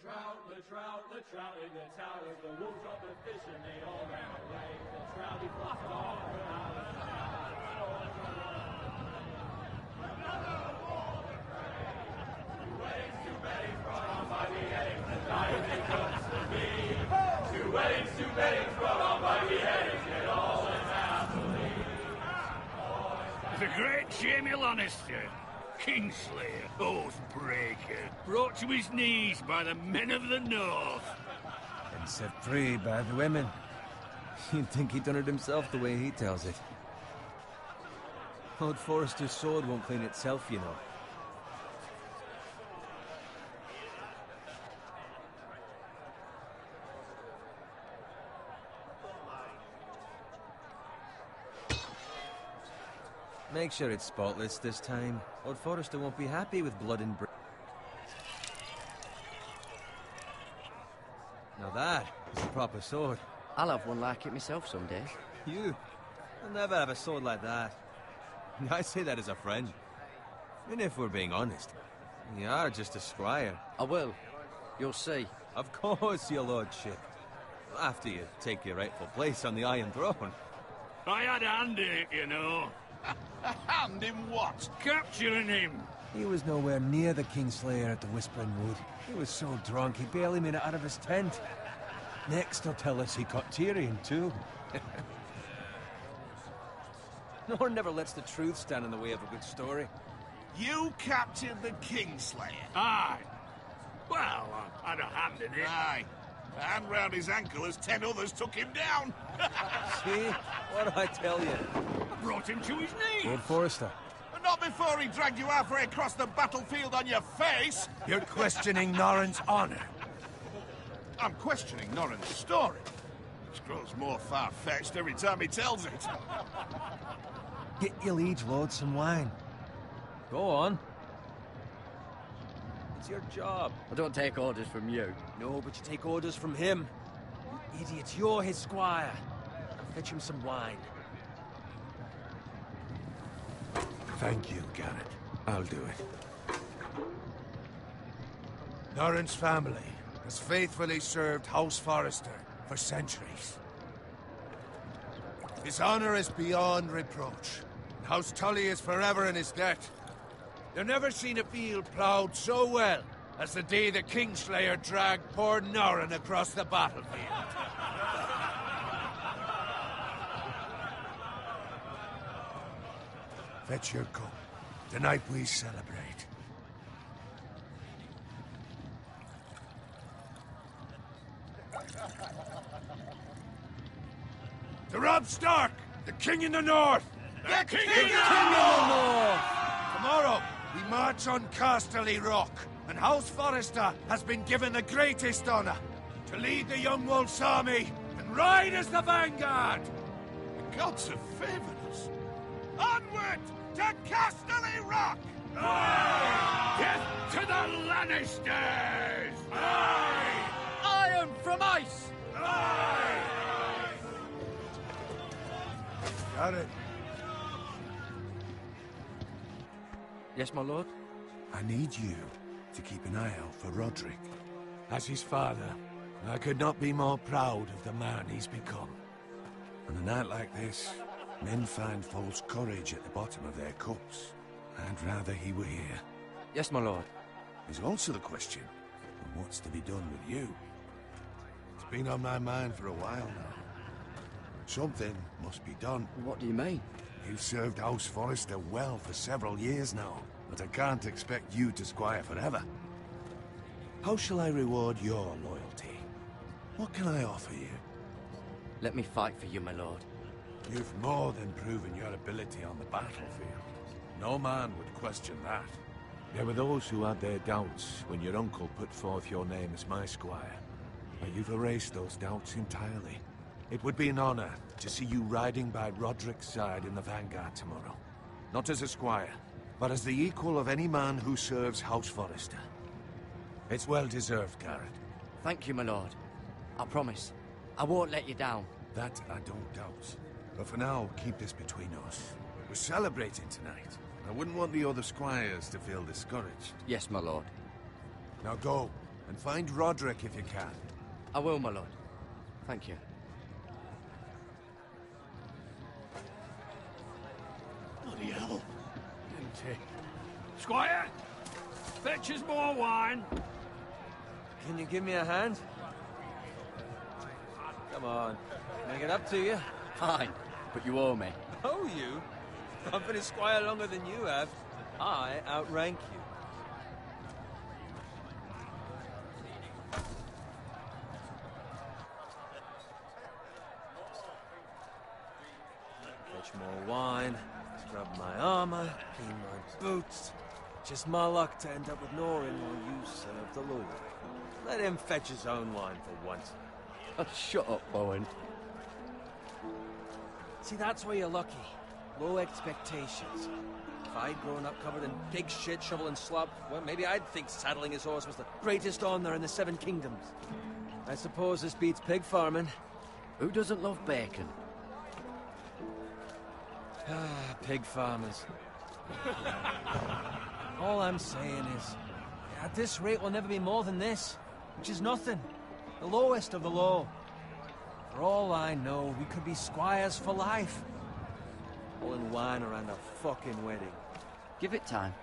the trout in the towers, the wolves dropped the fish and they all ran away. The trout he flopped off for hours. Two weddings brought on by beheadings, the diamond comes to me. Two weddings brought on by beheadings, yet all is happily. The great Jamie Lannister, Kingslayer, Oathbreaker, brought to his knees by the men of the North. And set free by the women. You'd think he'd done it himself the way he tells it. Lord Forrester's sword won't clean itself, you know. Make sure it's spotless this time. Lord Forrester won't be happy with blood and Now that is a proper sword. I'll have one like it myself someday. You? I'll never have a sword like that. I say that as a friend. And if we're being honest, you are just a squire. I will. You'll see. Of course, your lordship. After you take your rightful place on the Iron Throne. I had a hand in it, you know. A hand in what? Capturing him. He was nowhere near the Kingslayer at the Whispering Wood. He was so drunk he barely made it out of his tent. Next he'll tell us he caught Tyrion too. Norn never lets the truth stand in the way of a good story. You captured the Kingslayer? Aye. Well, I had a hand in it. Aye. A hand round his ankle as 10 others took him down. See? What do I tell you? I brought him to his knees. Lord Forrester. But not before he dragged you halfway across the battlefield on your face. You're questioning Norrin's honor. I'm questioning Norrin's story. Which grows more far-fetched every time he tells it. Get your liege lord some wine. Go on. It's your job. I don't take orders from you. No, but you take orders from him. You idiot, you're his squire. I'll fetch him some wine. Thank you, Garrett. I'll do it. Norrin's family has faithfully served House Forrester for centuries. His honor is beyond reproach. And House Tully is forever in his debt. They've never seen a field ploughed so well as the day the Kingslayer dragged poor Norrin across the battlefield. Fetch your cup. Tonight we celebrate. To Robb Stark, the King in the North! The King in the North! Tomorrow, we march on Casterly Rock, and House Forrester has been given the greatest honor to lead the Young Wolf's army and ride as the vanguard! The gods have favored us. Onward to Casterly Rock! Aye! Death to the Lannisters! Aye! Iron from ice! Aye! Got it. Yes, my lord? I need you to keep an eye out for Roderick. As his father, I could not be more proud of the man he's become. On a night like this, men find false courage at the bottom of their cups. I'd rather he were here. Yes, my lord. There's also the question of what's to be done with you. It's been on my mind for a while now. Something must be done. What do you mean? You've served House Forrester well for several years now, but I can't expect you to squire forever. How shall I reward your loyalty? What can I offer you? Let me fight for you, my lord. You've more than proven your ability on the battlefield. No man would question that. There were those who had their doubts when your uncle put forth your name as my squire. But you've erased those doubts entirely. It would be an honor to see you riding by Roderick's side in the vanguard tomorrow. Not as a squire, but as the equal of any man who serves House Forrester. It's well deserved, Garrett. Thank you, my lord. I promise. I won't let you down. That I don't doubt. But for now, keep this between us. We're celebrating tonight. I wouldn't want the other squires to feel discouraged. Yes, my lord. Now go. And find Roderick if you can. I will, my lord. Thank you. Bloody hell. Empty. Squire! Fetch us more wine. Can you give me a hand? Come on. Make it up to you. Fine, but you owe me. Oh, you? I've been a squire longer than you have. I outrank you. Fetch more wine, scrub my armor, clean my boots. Just my luck to end up with Norin while you serve the Lord. Let him fetch his own wine for once. Oh, shut up, Bowen. See, that's where you're lucky. Low expectations. If I'd grown up covered in pig shit, shoveling slop, well, maybe I'd think saddling his horse was the greatest honor in the Seven Kingdoms. I suppose this beats pig farming. Who doesn't love bacon? Ah, pig farmers. All I'm saying is, at this rate we'll never be more than this, which is nothing. The lowest of the low. For all I know, we could be squires for life. Pulling wine around a fucking wedding. Give it time.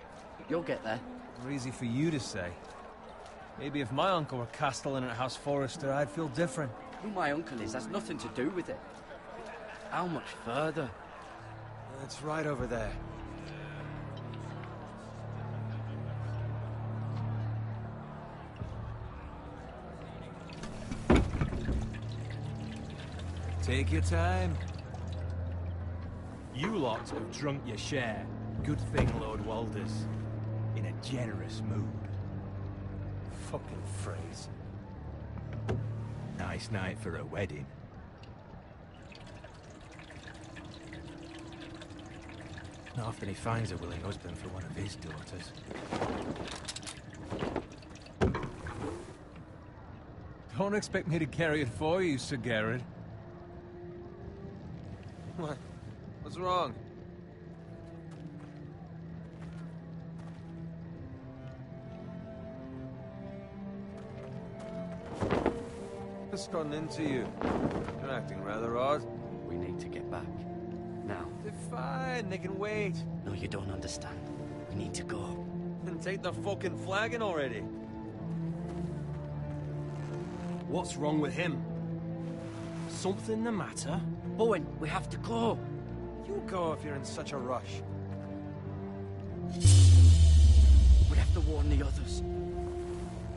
You'll get there. More easy for you to say. Maybe if my uncle were castellan at House Forrester, I'd feel different. Who my uncle is has nothing to do with it. How much further? It's right over there. Take your time. You lot have drunk your share. Good thing Lord Walder's in a generous mood. Fucking phrase. Nice night for a wedding. Not often he finds a willing husband for one of his daughters. Don't expect me to carry it for you, Sir Garrett. What? What's wrong? What's gotten into you? You're acting rather odd. We need to get back. Now. They're fine, they can wait. No, you don't understand. We need to go. Then take the fucking flagon already. What's wrong with him? Something the matter? Bowen, we have to go. You go if you're in such a rush. We have to warn the others.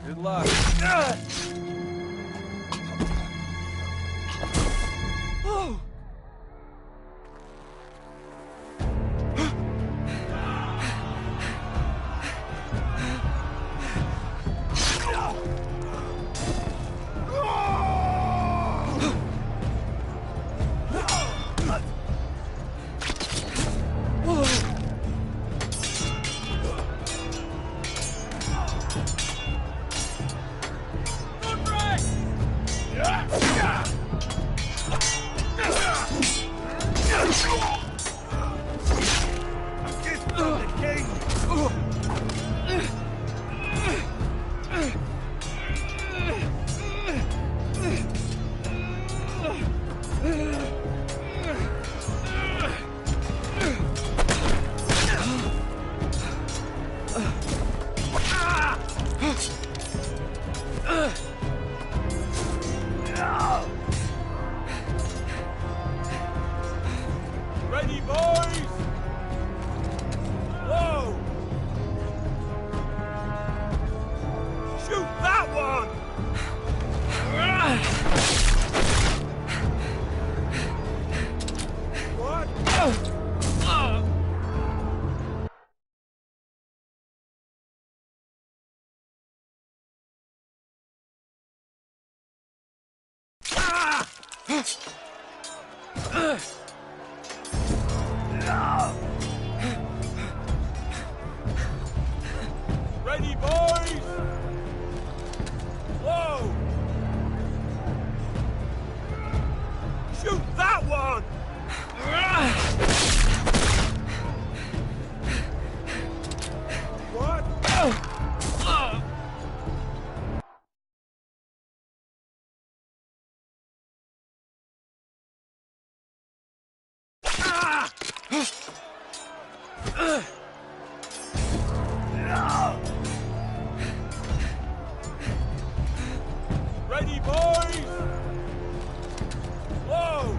Good luck. Oh! Ready, boys! Whoa! Shoot that one! What? Ready, boys! Whoa! Shoot that one! What? Ready, boys! Whoa!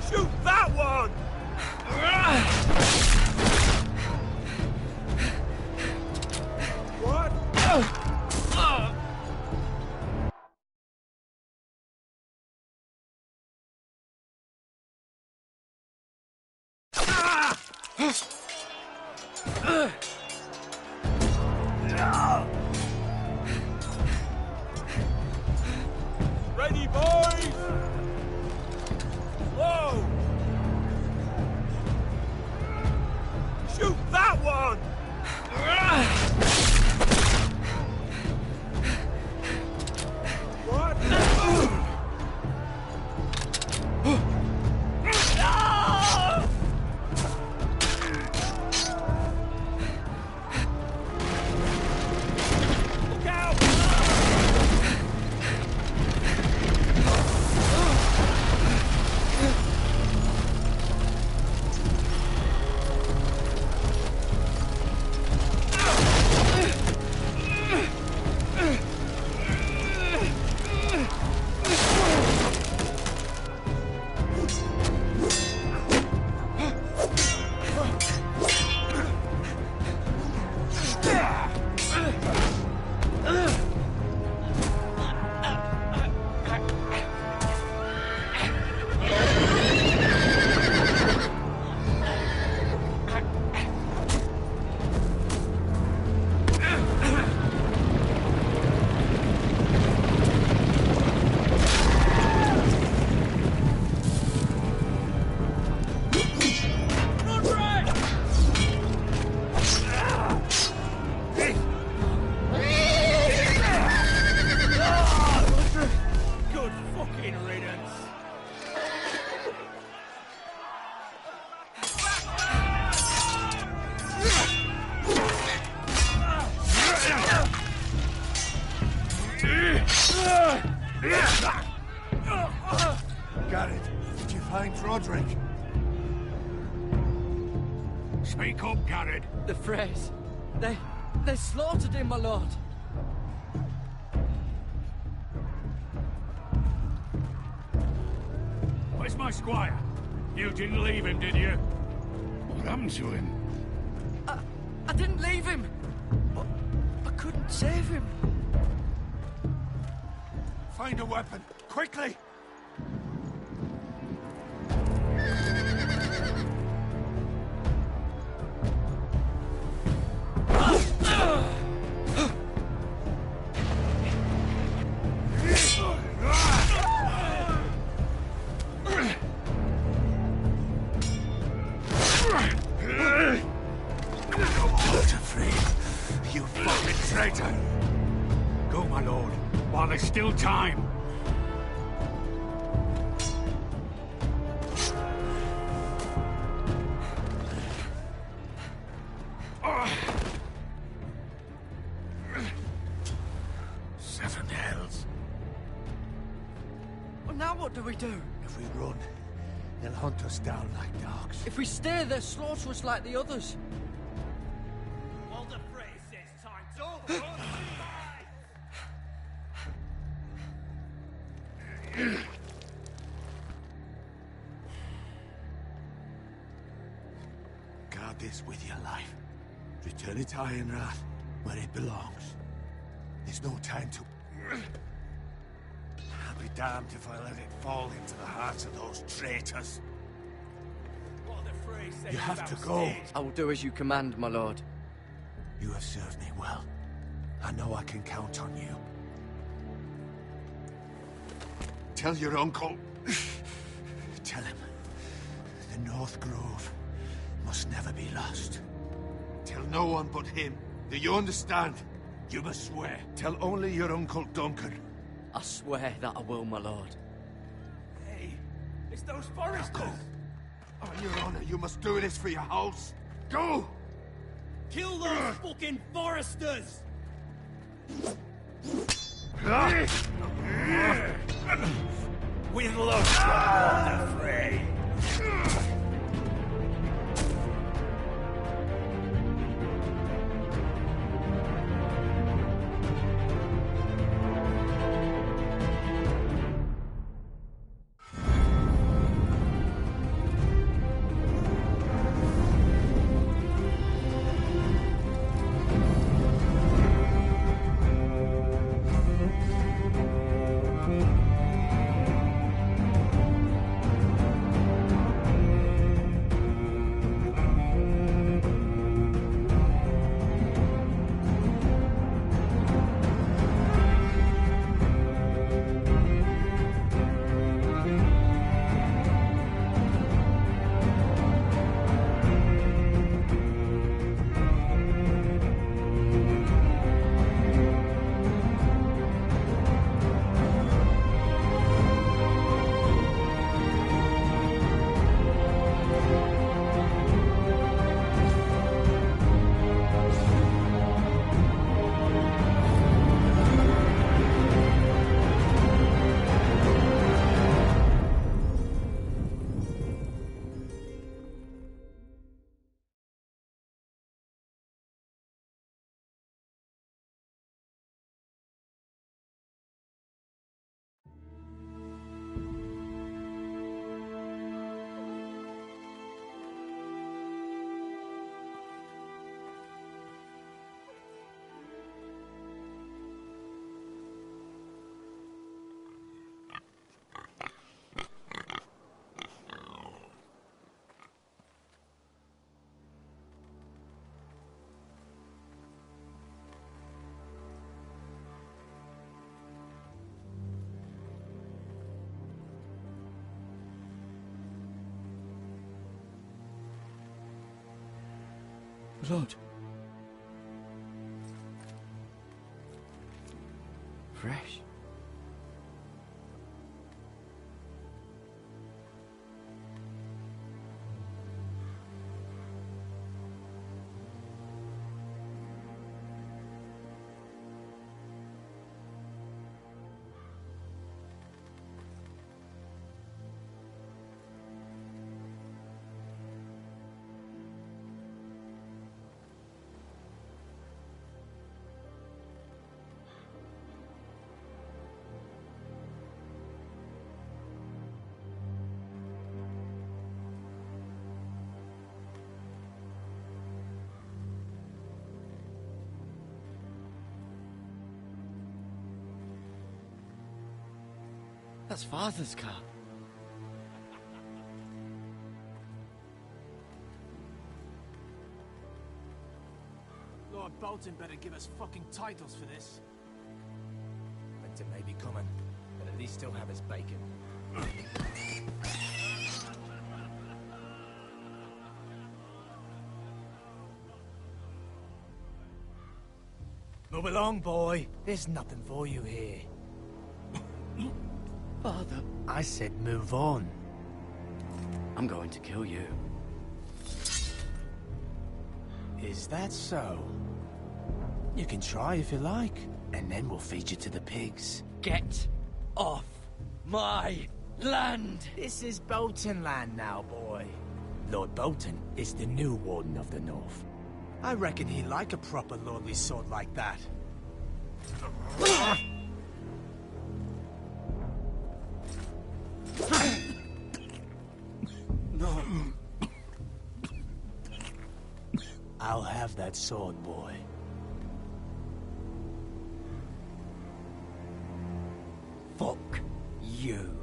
Shoot that one! What? Ready, boys! Whoa! Shoot that one! What? Look out! Good fucking riddance. Garrett, did you find Roderick? Speak up, Garrett. The Freys. They slaughtered him, my lord. Where's my squire? You didn't leave him, did you? What happened to him? I didn't leave him. But I couldn't save him. Find a weapon, quickly! You fucking traitor! Go, my lord, while there's still time. Seven hells. Well, now what do we do? If we run, they'll hunt us down like dogs. If we stay, they'll slaughter us like the others. Walder Frey says time's over. Guard this with your life. Return it to Ironrath, where it belongs. There's no time to... I'll be damned if I let it fall into the hearts of those traitors. Walder Frey says You have to about go. stage. I will do as you command, my lord. You have served me well. I know I can count on you. Tell your uncle... Tell him the North Grove must never be lost. Tell no one but him. Do you understand? You must swear. Tell only your Uncle Duncan. I swear that I will, my lord. Hey, it's those foresters. Go. On your honor, you must do this for your house. Go! Kill those fucking foresters! With love from Lord the Frey. Lord. Fresh. That's Father's car. Lord Bolton better give us fucking titles for this. Winter may be coming, but at least still have his bacon. Move along, boy. There's nothing for you here. Father, I said move on. I'm going to kill you. Is that so? You can try if you like, and then we'll feed you to the pigs. Get off my land! This is Bolton land now, boy. Lord Bolton is the new Warden of the North. I reckon he'd like a proper lordly sword like that. No. I'll have that sword, boy. Fuck you.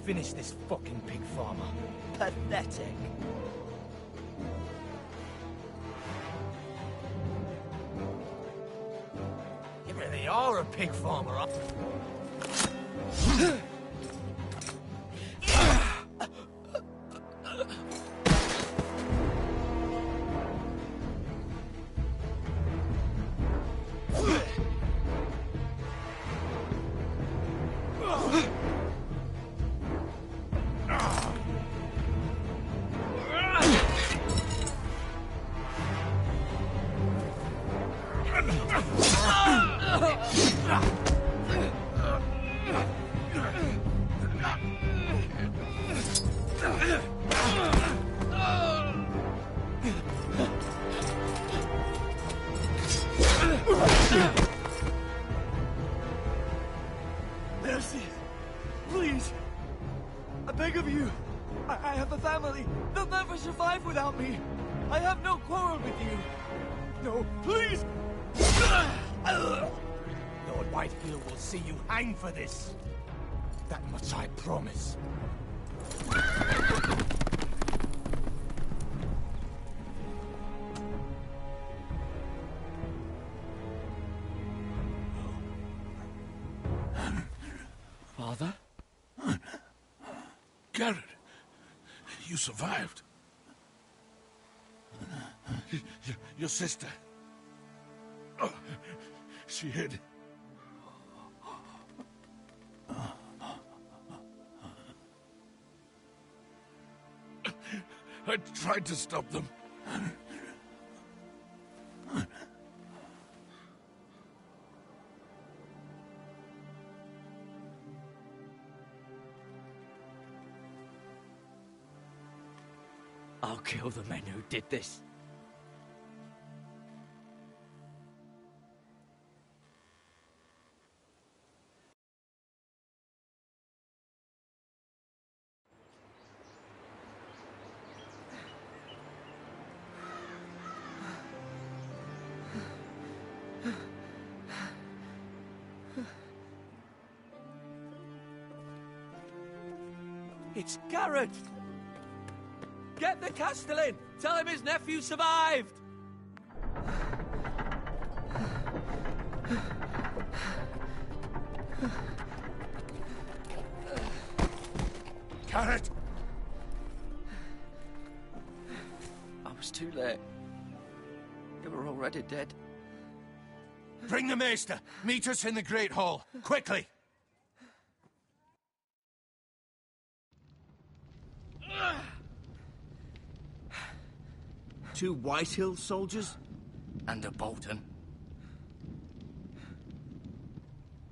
Finish this fucking pig farmer. Pathetic. You really are a pig farmer, huh? Mercy! Please! I beg of you! I have a family! They'll never survive without me! I have no quarrel with you! No, please! Lord Whitehill will see you hang for this. That much I promise. Father? Garrett, you survived. Your sister. Oh, she hid. I tried to stop them. I'll kill the men who did this. It's Garrett! Get the Castellan! Tell him his nephew survived! Garrett! I was too late. They were already dead. Bring the Maester. Meet us in the Great Hall. Quickly! Two Whitehill soldiers? And a Bolton.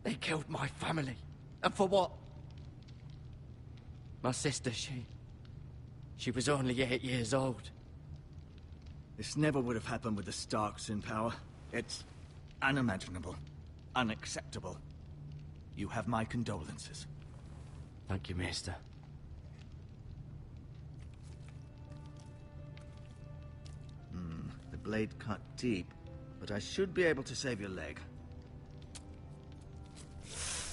They killed my family. And for what? My sister, she was only 8 years old. This never would have happened with the Starks in power. It's unimaginable. Unacceptable. You have my condolences. Thank you, Maester. The blade cut deep, but I should be able to save your leg.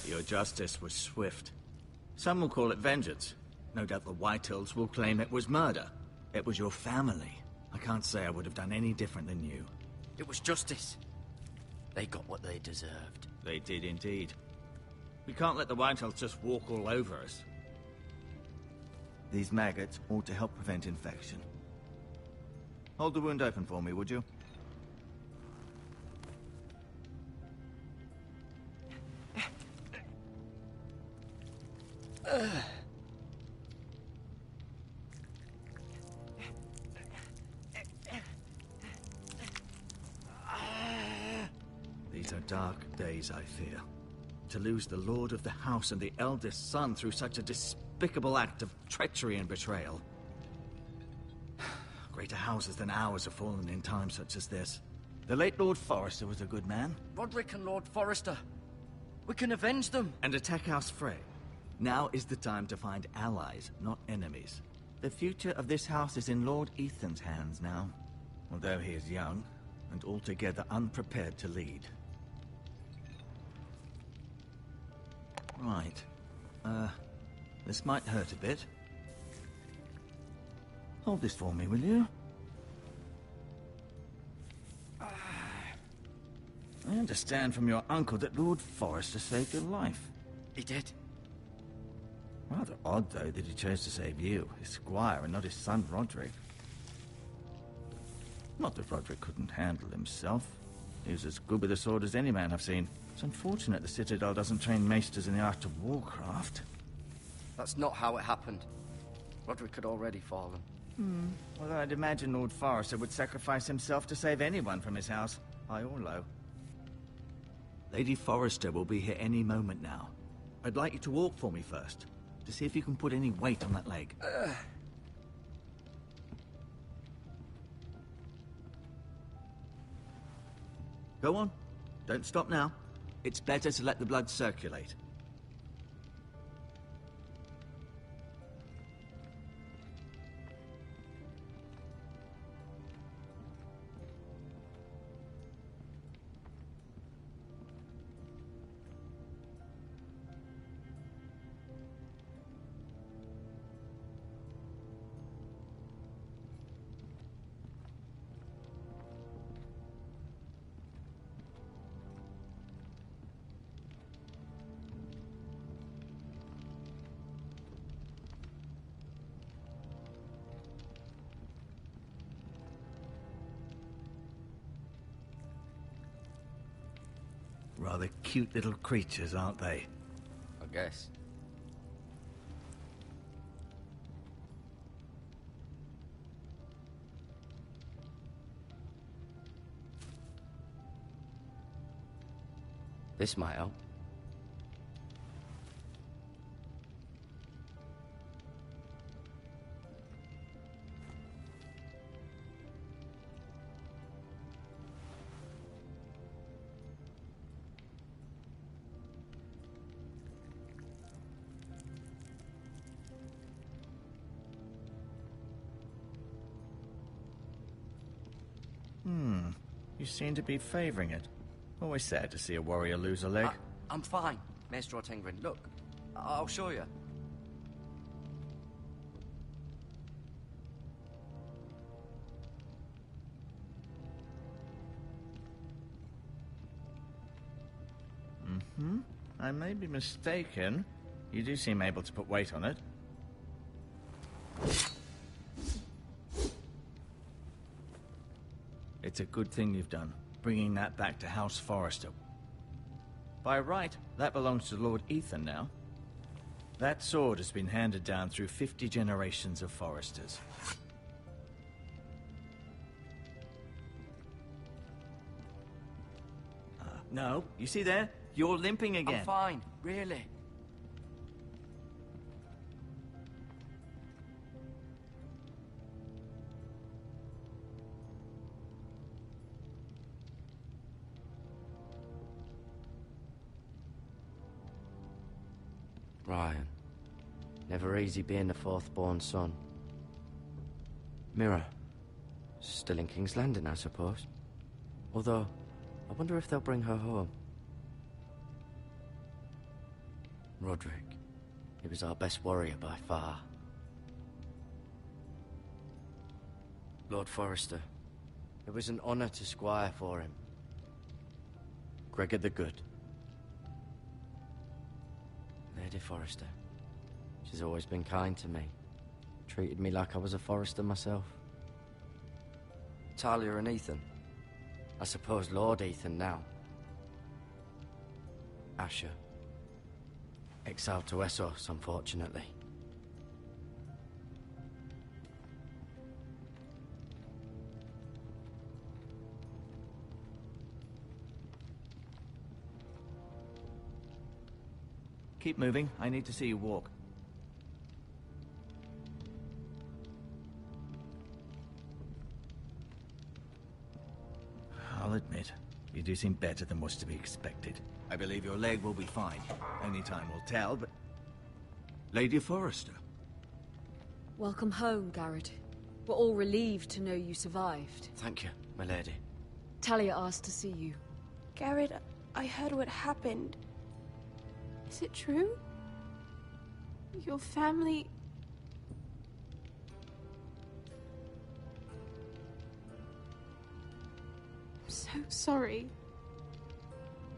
Your justice was swift. Some will call it vengeance. No doubt the Whitehills will claim it was murder. It was your family. I can't say I would have done any different than you. It was justice. They got what they deserved. They did indeed. We can't let the Whitehills just walk all over us. These maggots ought to help prevent infection. Hold the wound open for me, would you? These are dark days, I fear. To lose the lord of the house and the eldest son through such a despicable act of treachery and betrayal. Greater houses than ours have fallen in times such as this. The late Lord Forrester was a good man. Roderick and Lord Forrester. We can avenge them. And attack House Frey. Now is the time to find allies, not enemies. The future of this house is in Lord Ethan's hands now. Although he is young, and altogether unprepared to lead. Right. This might hurt a bit. Hold this for me, will you? I understand from your uncle that Lord Forrester saved your life. He did. Rather odd, though, that he chose to save you, his squire, and not his son Roderick. Not that Roderick couldn't handle himself. He was as good with a sword as any man I've seen. It's unfortunate the Citadel doesn't train maesters in the art of warcraft. That's not how it happened. Roderick had already fallen. Well, I'd imagine Lord Forrester would sacrifice himself to save anyone from his house, high or low. Lady Forrester will be here any moment now. I'd like you to walk for me first, to see if you can put any weight on that leg. Go on. Don't stop now. It's better to let the blood circulate. Rather cute little creatures, aren't they? I guess. This might help. You seem to be favoring it. Always sad to see a warrior lose a leg. I'm fine, Maestro Tengrin. Look, I'll show you. I may be mistaken. You do seem able to put weight on it. It's a good thing you've done, bringing that back to House Forrester. By right, that belongs to Lord Ethan now. That sword has been handed down through 50 generations of Forresters. No, you see there? You're limping again. I'm fine, really. Ryan. Never easy being the fourth-born son. Mira. Still in King's Landing, I suppose. Although, I wonder if they'll bring her home. Roderick. He was our best warrior by far. Lord Forrester. It was an honor to squire for him. Gregor the Good. Lady Forrester. She's always been kind to me. Treated me like I was a Forrester myself. Talia and Ethan. I suppose Lord Ethan now. Asher. Exiled to Essos, unfortunately. Keep moving. I need to see you walk. I'll admit, you do seem better than was to be expected. I believe your leg will be fine. Only time will tell, but... Lady Forrester. Welcome home, Garrett. We're all relieved to know you survived. Thank you, my lady. Talia asked to see you. Garrett, I heard what happened. Is it true? Your family... I'm so sorry.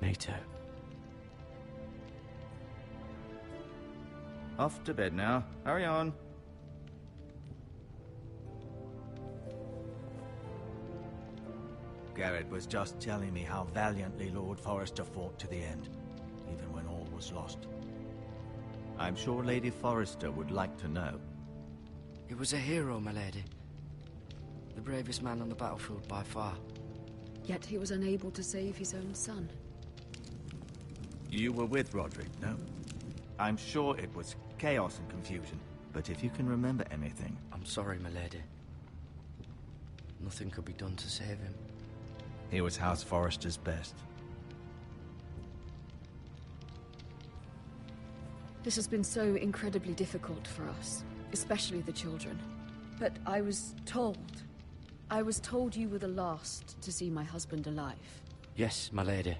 Me too. Off to bed now. Hurry on. Garrett was just telling me how valiantly Lord Forrester fought to the end, even when all was lost. I'm sure Lady Forrester would like to know. He was a hero, my lady. The bravest man on the battlefield by far. Yet he was unable to save his own son. You were with Roderick, no? I'm sure it was chaos and confusion, but if you can remember anything... I'm sorry, milady. Nothing could be done to save him. He was House Forrester's best. This has been so incredibly difficult for us, especially the children. But I was told you were the last to see my husband alive. Yes, my lady.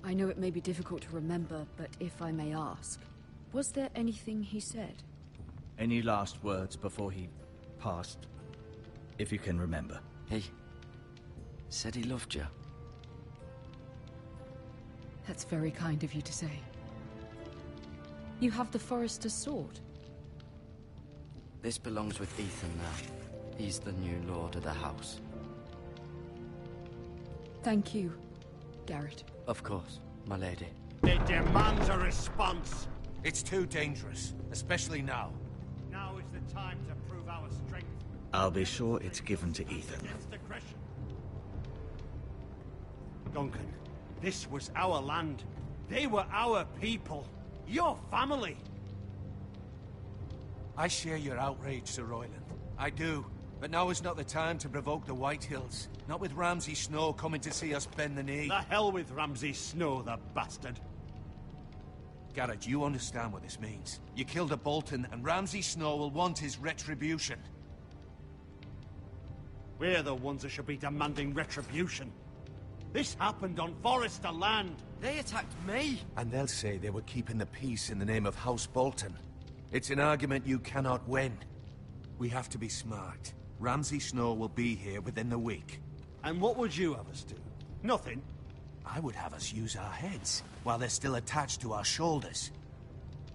I know it may be difficult to remember, but if I may ask, was there anything he said? Any last words before he passed? If you can remember. He said he loved you. That's very kind of you to say. You have the Forrester's sword. This belongs with Ethan now. He's the new lord of the house. Thank you, Garrett. Of course, my lady. It demands a response. It's too dangerous, especially now. Now is the time to prove our strength. I'll be sure it's given to Ethan. Against aggression. Duncan, this was our land. They were our people. Your family. I share your outrage, Sir Royland. I do. But now is not the time to provoke the Whitehills. Not with Ramsay Snow coming to see us bend the knee. The hell with Ramsay Snow, the bastard. Garrett, you understand what this means. You killed a Bolton, and Ramsay Snow will want his retribution. We're the ones that should be demanding retribution. This happened on Forrester land. They attacked me! And they'll say they were keeping the peace in the name of House Bolton. It's an argument you cannot win. We have to be smart. Ramsay Snow will be here within the week. And what would you have us do? Nothing. I would have us use our heads, while they're still attached to our shoulders.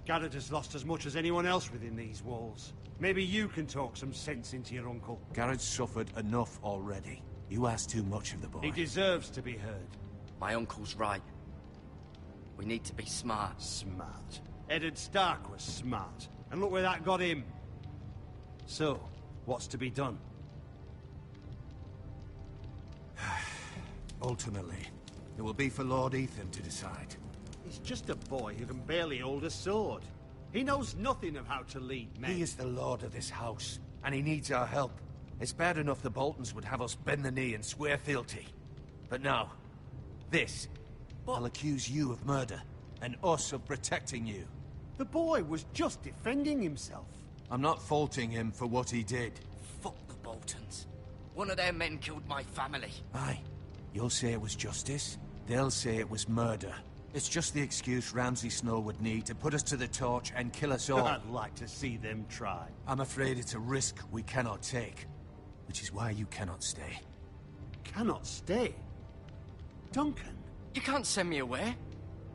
Garrett has lost as much as anyone else within these walls. Maybe you can talk some sense into your uncle. Garrett's suffered enough already. You ask too much of the boy. He deserves to be heard. My uncle's right. We need to be smart. Smart. Eddard Stark was smart. And look where that got him. So, what's to be done? Ultimately, it will be for Lord Ethan to decide. He's just a boy who can barely hold a sword. He knows nothing of how to lead men. He is the lord of this house, and he needs our help. It's bad enough the Boltons would have us bend the knee and swear fealty. But now, this. I'll accuse you of murder, and us of protecting you. The boy was just defending himself. I'm not faulting him for what he did. Fuck the Boltons. One of their men killed my family. Aye. You'll say it was justice. They'll say it was murder. It's just the excuse Ramsay Snow would need to put us to the torch and kill us all. I'd like to see them try. I'm afraid it's a risk we cannot take. Which is why you cannot stay. Cannot stay? Duncan? You can't send me away.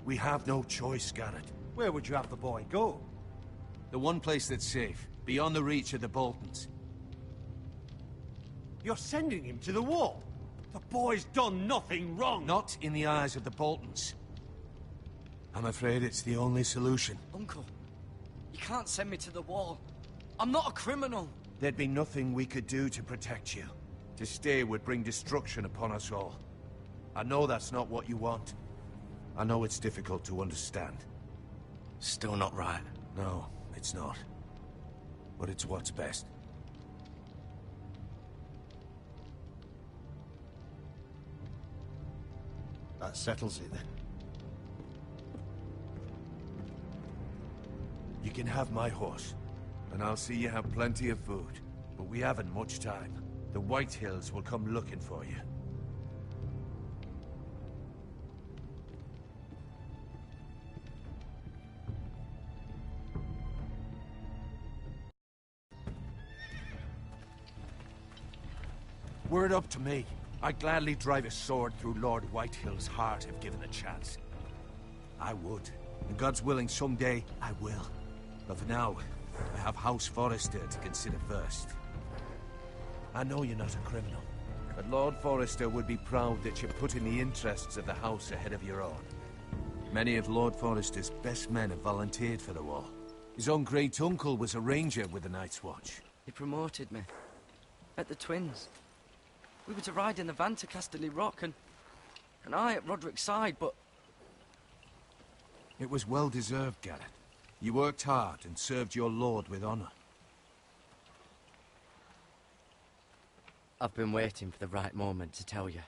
We have no choice, Garrett. Where would you have the boy go? The one place that's safe, beyond the reach of the Boltons. You're sending him to the wall? The boy's done nothing wrong! Not in the eyes of the Boltons. I'm afraid it's the only solution. Uncle, you can't send me to the wall. I'm not a criminal. There'd be nothing we could do to protect you. To stay would bring destruction upon us all. I know that's not what you want. I know it's difficult to understand. Still not right. No, it's not. But it's what's best. That settles it then. You can have my horse, and I'll see you have plenty of food. But we haven't much time. The Whitehills will come looking for you. Were it up to me, I'd gladly drive a sword through Lord Whitehill's heart if given the chance. I would. And God's willing, someday I will. But for now, I have House Forrester to consider first. I know you're not a criminal, but Lord Forrester would be proud that you're putting the interests of the house ahead of your own. Many of Lord Forrester's best men have volunteered for the war. His own great-uncle was a ranger with the Night's Watch. He promoted me. At the Twins. We were to ride in the van to Casterly Rock, and I at Roderick's side, but... It was well-deserved, Garrett. You worked hard and served your lord with honor. I've been waiting for the right moment to tell you.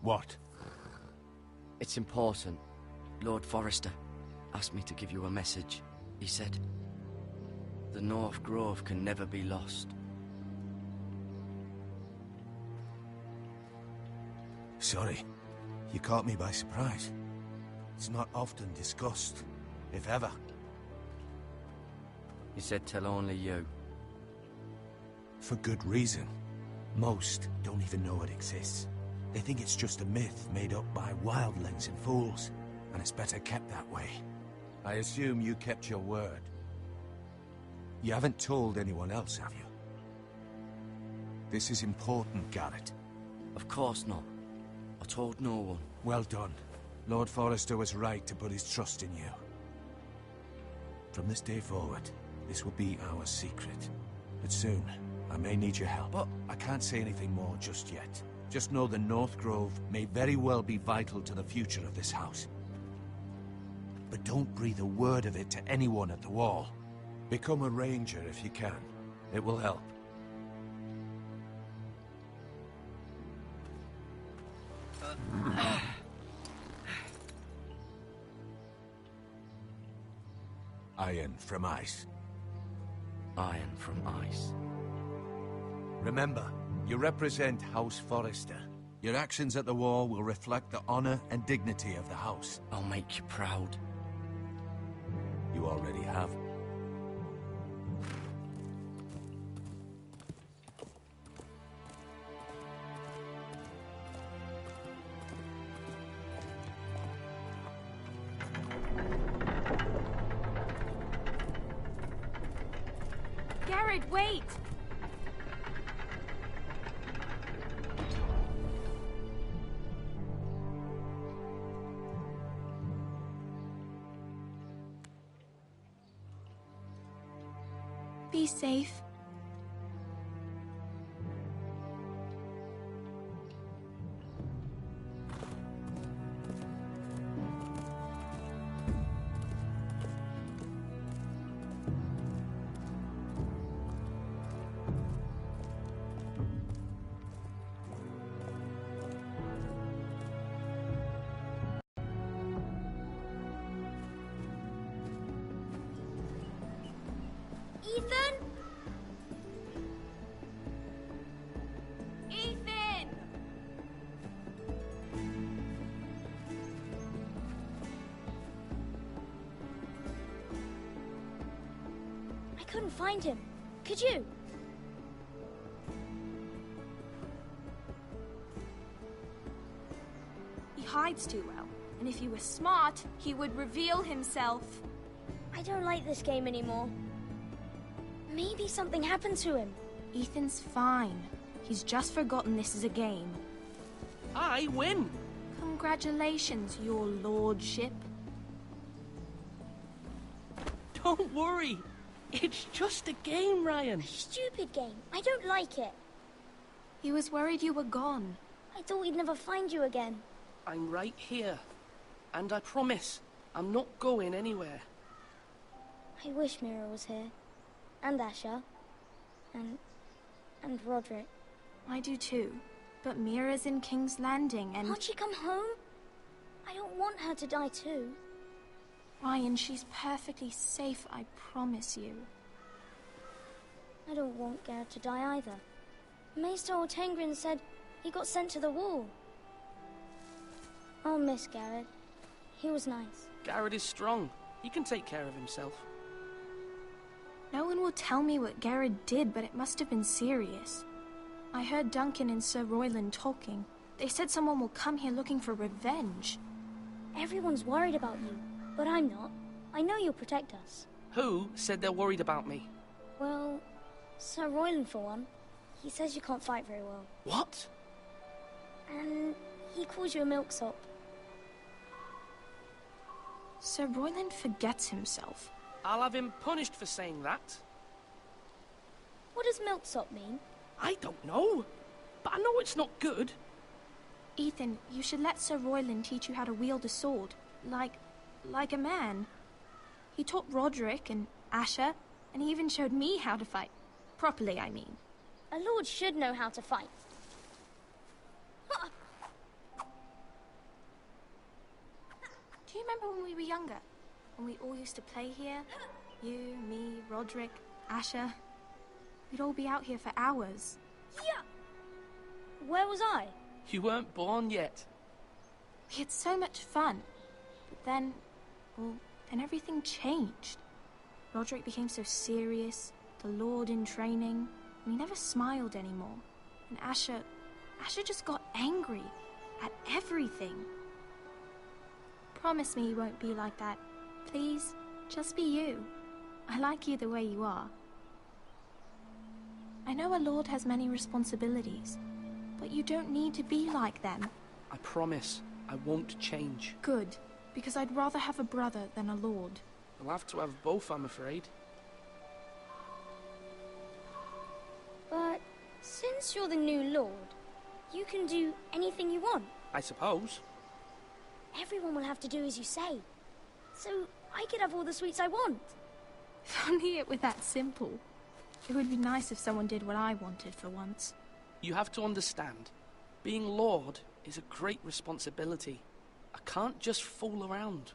What? It's important. Lord Forrester asked me to give you a message. He said, the North Grove can never be lost. Sorry. You caught me by surprise. It's not often discussed, if ever. He said tell only you. For good reason. Most don't even know it exists. They think it's just a myth made up by wildlings and fools, and it's better kept that way. I assume you kept your word. You haven't told anyone else, have you? This is important, Garrett. Of course not. I told no one. Well done. Lord Forrester was right to put his trust in you. From this day forward, this will be our secret. But soon, I may need your help. But I can't say anything more just yet. Just know the North Grove may very well be vital to the future of this house. But don't breathe a word of it to anyone at the Wall. Become a ranger if you can. It will help. Iron from ice. Iron from ice. Remember, you represent House Forrester. Your actions at the Wall will reflect the honor and dignity of the house. I'll make you proud. You already have. Garrett, wait! Be safe. Ethan? Ethan! I couldn't find him. Could you? He hides too well, and if he were smart, he would reveal himself. I don't like this game anymore. Maybe something happened to him. Ethan's fine. He's just forgotten this is a game. I win! Congratulations, your lordship. Don't worry. It's just a game, Ryan. Stupid game. I don't like it. He was worried you were gone. I thought we'd never find you again. I'm right here. And I promise, I'm not going anywhere. I wish Mira was here. And Asher. And Roderick. I do too. But Mira's in King's Landing and... Can't she come home? I don't want her to die too. Ryan, she's perfectly safe, I promise you. I don't want Garrett to die either. Maester Ortengrin said he got sent to the Wall. I'll miss Garrett. He was nice. Garrett is strong. He can take care of himself. No one will tell me what Garrett did, but it must have been serious. I heard Duncan and Sir Royland talking. They said someone will come here looking for revenge. Everyone's worried about you, but I'm not. I know you'll protect us. Who said they're worried about me? Well, Sir Royland for one. He says you can't fight very well. What? And he calls you a milksop. Sir Royland forgets himself. I'll have him punished for saying that. What does milksop mean? I don't know, but I know it's not good. Ethan, you should let Sir Royland teach you how to wield a sword, like like a man. He taught Roderick and Asher, and he even showed me how to fight. Properly, I mean. A lord should know how to fight. Do you remember when we were younger? When we all used to play here? You, me, Roderick, Asher. We'd all be out here for hours. Yeah! Where was I? You weren't born yet. We had so much fun. But then, well, then everything changed. Roderick became so serious, the Lord in training, and he never smiled anymore. And Asher just got angry at everything. Promise me you won't be like that. Please, just be you. I like you the way you are. I know a lord has many responsibilities, but you don't need to be like them. I promise I won't change. Good, because I'd rather have a brother than a lord. I'll have to have both, I'm afraid. But since you're the new lord, you can do anything you want. I suppose. Everyone will have to do as you say. So I could have all the sweets I want. If only it were that simple. It would be nice if someone did what I wanted for once. You have to understand, being Lord is a great responsibility. I can't just fool around.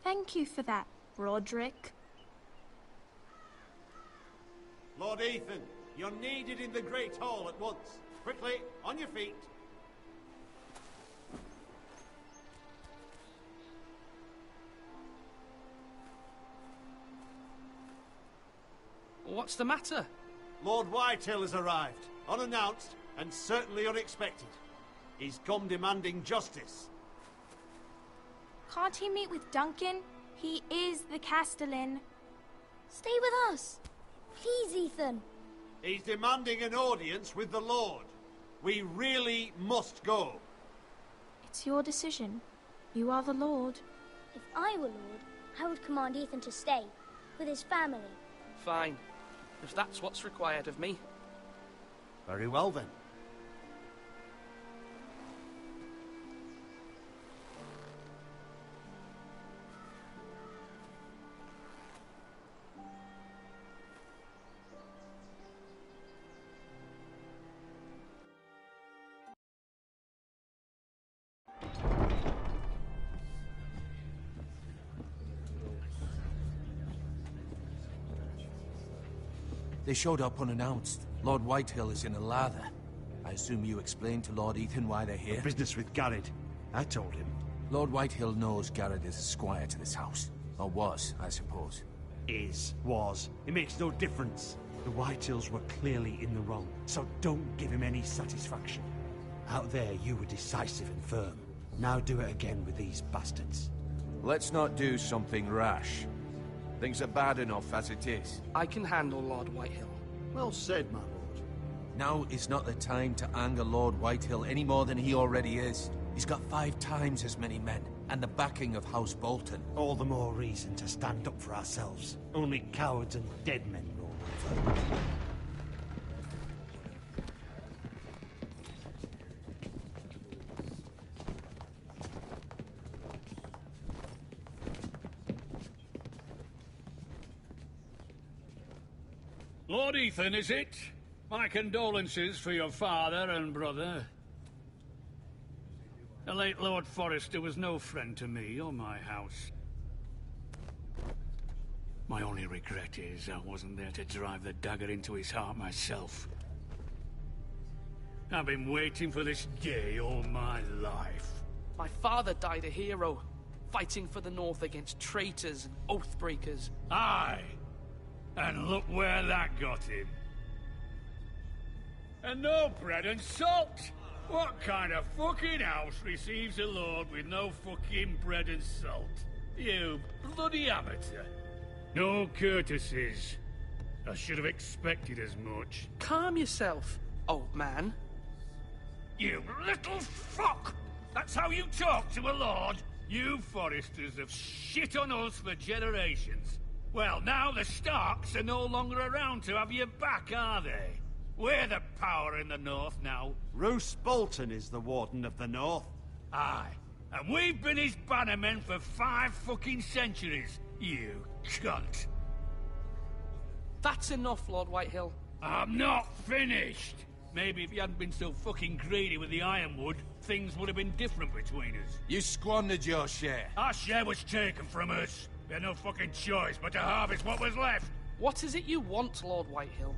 Thank you for that, Roderick. Lord Ethan, you're needed in the Great Hall at once. Quickly, on your feet. What's the matter? Lord Whitehill has arrived, unannounced and certainly unexpected. He's come demanding justice. Can't he meet with Duncan? He is the Castellan. Stay with us. Please, Ethan. He's demanding an audience with the Lord. We really must go. It's your decision. You are the Lord. If I were Lord, I would command Ethan to stay, with his family. Fine, if that's what's required of me. Very well then. They showed up unannounced. Lord Whitehill is in a lather. I assume you explained to Lord Ethan why they're here? Business with Garrett. I told him. Lord Whitehill knows Garrett is a squire to this house. Or was, I suppose. Was. It makes no difference. The Whitehills were clearly in the wrong, so don't give him any satisfaction. Out there, you were decisive and firm. Now do it again with these bastards. Let's not do something rash. Things are bad enough as it is. I can handle Lord Whitehill. Well said, my lord. Now is not the time to anger Lord Whitehill any more than he already is. He's got 5 times as many men, and the backing of House Bolton. All the more reason to stand up for ourselves. Only cowards and dead men roll over. Lord Ethan, is it? My condolences for your father and brother. The late Lord Forrester was no friend to me or my house. My only regret is I wasn't there to drive the dagger into his heart myself. I've been waiting for this day all my life. My father died a hero, fighting for the North against traitors and oath-breakers. Aye! And look where that got him. And no bread and salt! What kind of fucking house receives a lord with no fucking bread and salt? You bloody amateur. No courtesies. I should have expected as much. Calm yourself, old man. You little fuck! That's how you talk to a lord? You Forresters have shit on us for generations. Well, now the Starks are no longer around to have your back, are they? We're the power in the North now. Roose Bolton is the Warden of the North. Aye, And we've been his bannermen for 5 fucking centuries, you cunt. That's enough, Lord Whitehill. I'm not finished! Maybe if you hadn't been so fucking greedy with the ironwood, things would have been different between us. You squandered your share. Our share was taken from us. We had no fucking choice but to harvest what was left. What is it you want, Lord Whitehill?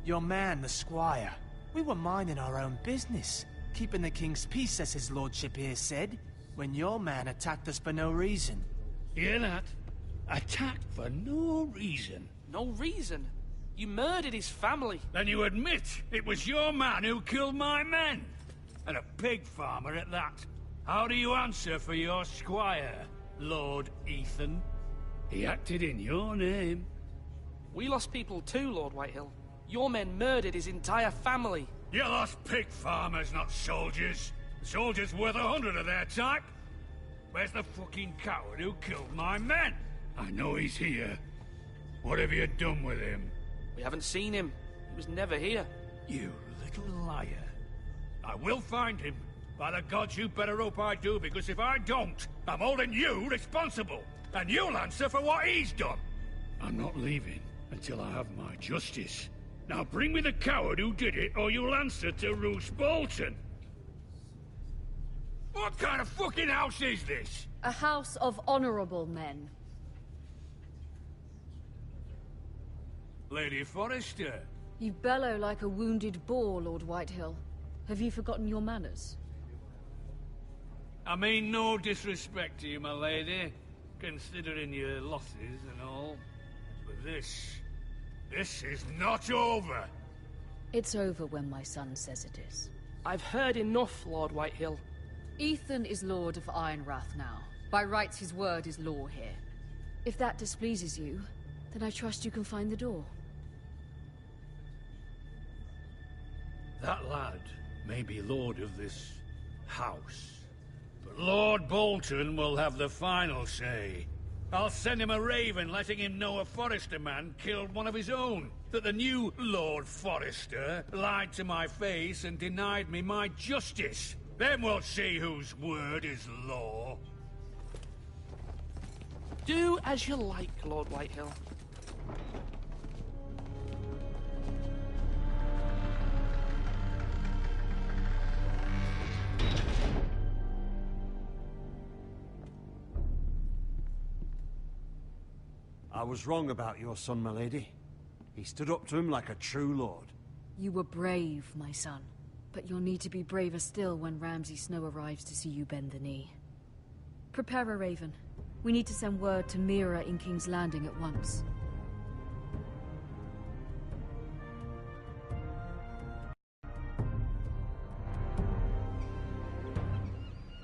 Your man, the squire. We were minding our own business, keeping the king's peace, as his lordship here said, when your man attacked us for no reason. Hear that? Attacked for no reason. No reason? You murdered his family. Then you admit it was your man who killed my men. And a pig farmer at that. How do you answer for your squire, Lord Ethan? He acted in your name. We lost people too, Lord Whitehill. Your men murdered his entire family. You lost pig farmers, not soldiers. Soldiers worth 100 of their type. Where's the fucking coward who killed my men? I know he's here. What have you done with him? We haven't seen him. He was never here. You little liar. I will find him. By the gods, you better hope I do, because if I don't, I'm holding you responsible. And you'll answer for what he's done. I'm not leaving until I have my justice. Now bring me the coward who did it, or you'll answer to Roose Bolton. What kind of fucking house is this? A house of honorable men. Lady Forrester. You bellow like a wounded boar, Lord Whitehill. Have you forgotten your manners? I mean no disrespect to you, my lady, considering your losses and all. But this is not over. It's over when my son says it is. I've heard enough, Lord Whitehill. Ethan is Lord of Ironrath now. By rights, his word is law here. If that displeases you, then I trust you can find the door. That lad may be lord of this house, but Lord Bolton will have the final say. I'll send him a raven letting him know a Forrester man killed one of his own. That the new Lord Forrester lied to my face and denied me my justice. Then we'll see whose word is law. Do as you like, Lord Whitehill. I was wrong about your son, my lady. He stood up to him like a true lord. You were brave, my son. But you'll need to be braver still when Ramsay Snow arrives to see you bend the knee. Prepare a raven. We need to send word to Mira in King's Landing at once.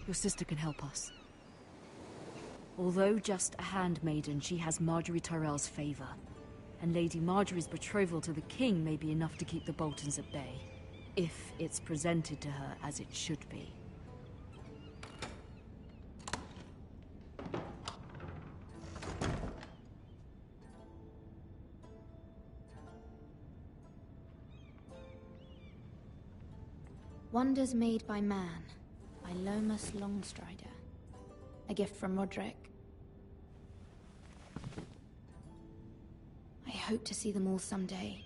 Your sister can help us. Although just a handmaiden, she has Marjorie Tyrell's favor. And Lady Marjorie's betrothal to the king may be enough to keep the Boltons at bay. If it's presented to her as it should be. Wonders Made by Man, by Lomas Longstrider. A gift from Roderick. I hope to see them all someday.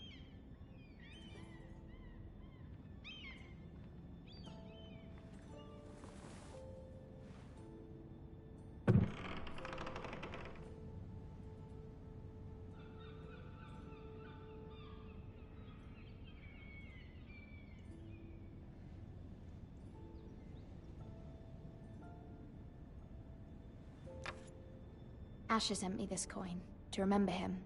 Asher sent me this coin, to remember him.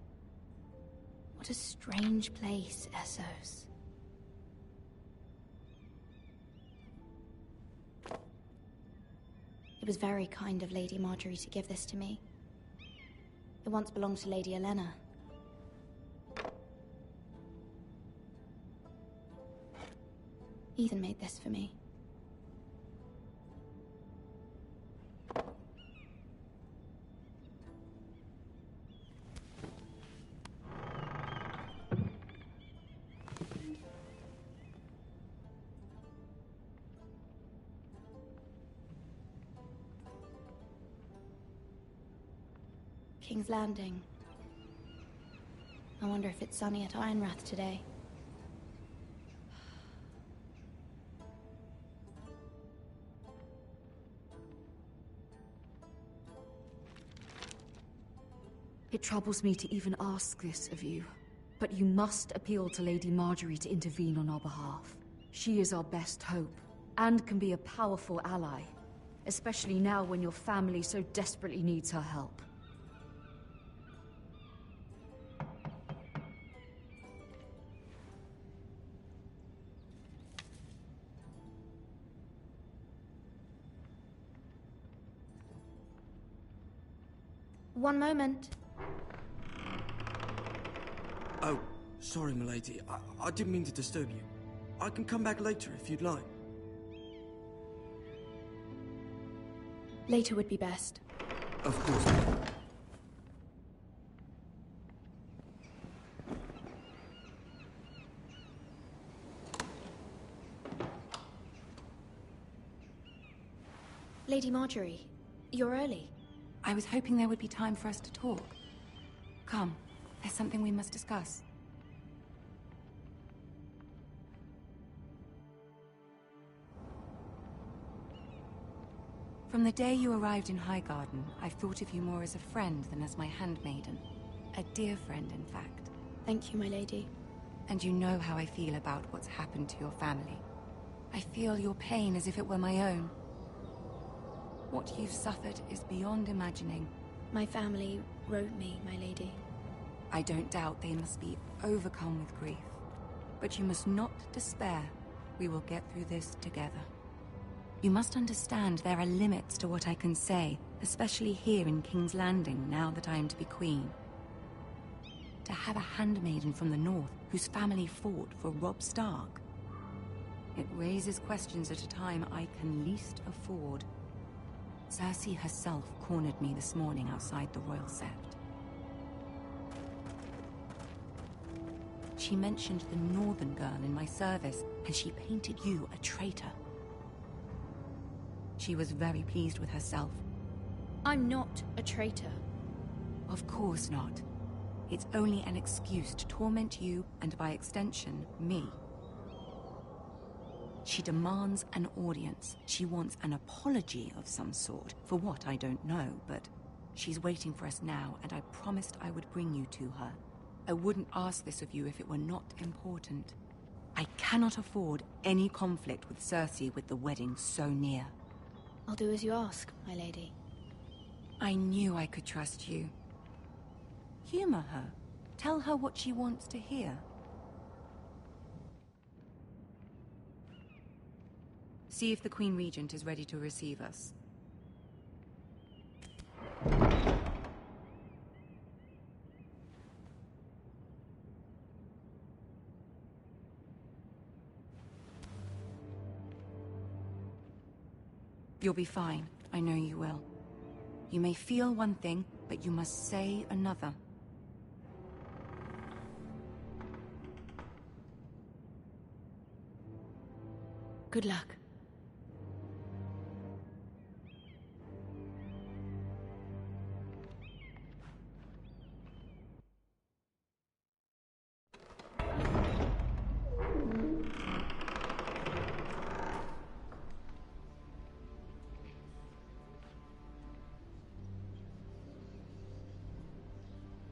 What a strange place, Essos. It was very kind of Lady Marjorie to give this to me. It once belonged to Lady Elena. Ethan made this for me. King's Landing. I wonder if it's sunny at Ironrath today. It troubles me to even ask this of you, but you must appeal to Lady Margaery to intervene on our behalf. She is our best hope, and can be a powerful ally, especially now when your family so desperately needs her help. One moment. Oh, sorry, milady. I didn't mean to disturb you. I can come back later if you'd like. Later would be best. Of course. Lady Margaery, you're early. I was hoping there would be time for us to talk. Come, there's something we must discuss. From the day you arrived in Highgarden, I've thought of you more as a friend than as my handmaiden. A dear friend, in fact. Thank you, my lady. And you know how I feel about what's happened to your family. I feel your pain as if it were my own. What you've suffered is beyond imagining. My family wrote me, my lady. I don't doubt they must be overcome with grief. But you must not despair. We will get through this together. You must understand there are limits to what I can say, especially here in King's Landing, now that I am to be queen. To have a handmaiden from the north whose family fought for Robb Stark. It raises questions at a time I can least afford. Cersei herself cornered me this morning outside the Royal Sept. She mentioned the Northern girl in my service, and she painted you a traitor. She was very pleased with herself. I'm not a traitor. Of course not. It's only an excuse to torment you, and by extension, me. She demands an audience. She wants an apology of some sort. For what, I don't know, but she's waiting for us now, and I promised I would bring you to her. I wouldn't ask this of you if it were not important. I cannot afford any conflict with Cersei with the wedding so near. I'll do as you ask, my lady. I knew I could trust you. Humor her. Tell her what she wants to hear. See if the Queen Regent is ready to receive us. You'll be fine. I know you will. You may feel one thing, but you must say another. Good luck.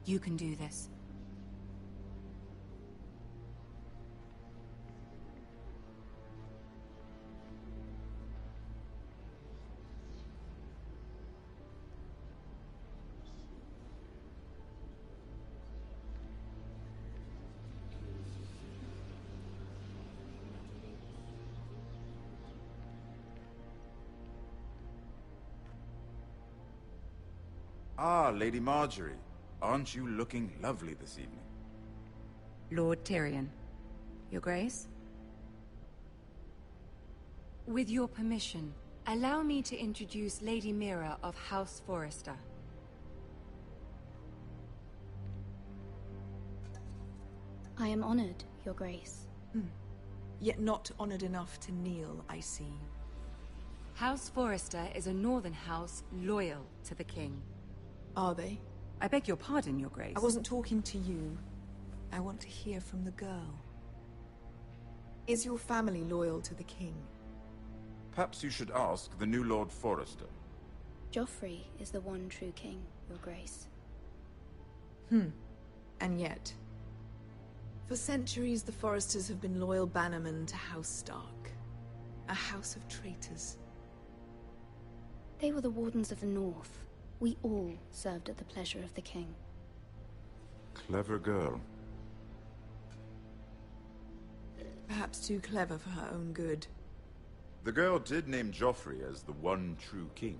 You can do this. Ah, Lady Margaery. Aren't you looking lovely this evening? Lord Tyrion. Your Grace? With your permission, allow me to introduce Lady Mira of House Forrester. I am honored, Your Grace. Yet not honored enough to kneel, I see. House Forrester is a northern house loyal to the king. Are they? I beg your pardon, Your Grace. I wasn't talking to you. I want to hear from the girl. Is your family loyal to the king? Perhaps you should ask the new Lord Forrester. Joffrey is the one true king, Your Grace. And yet... For centuries, the Forresters have been loyal bannermen to House Stark. A house of traitors. They were the Wardens of the North. We all served at the pleasure of the king. Clever girl. Perhaps too clever for her own good. The girl did name Joffrey as the one true king.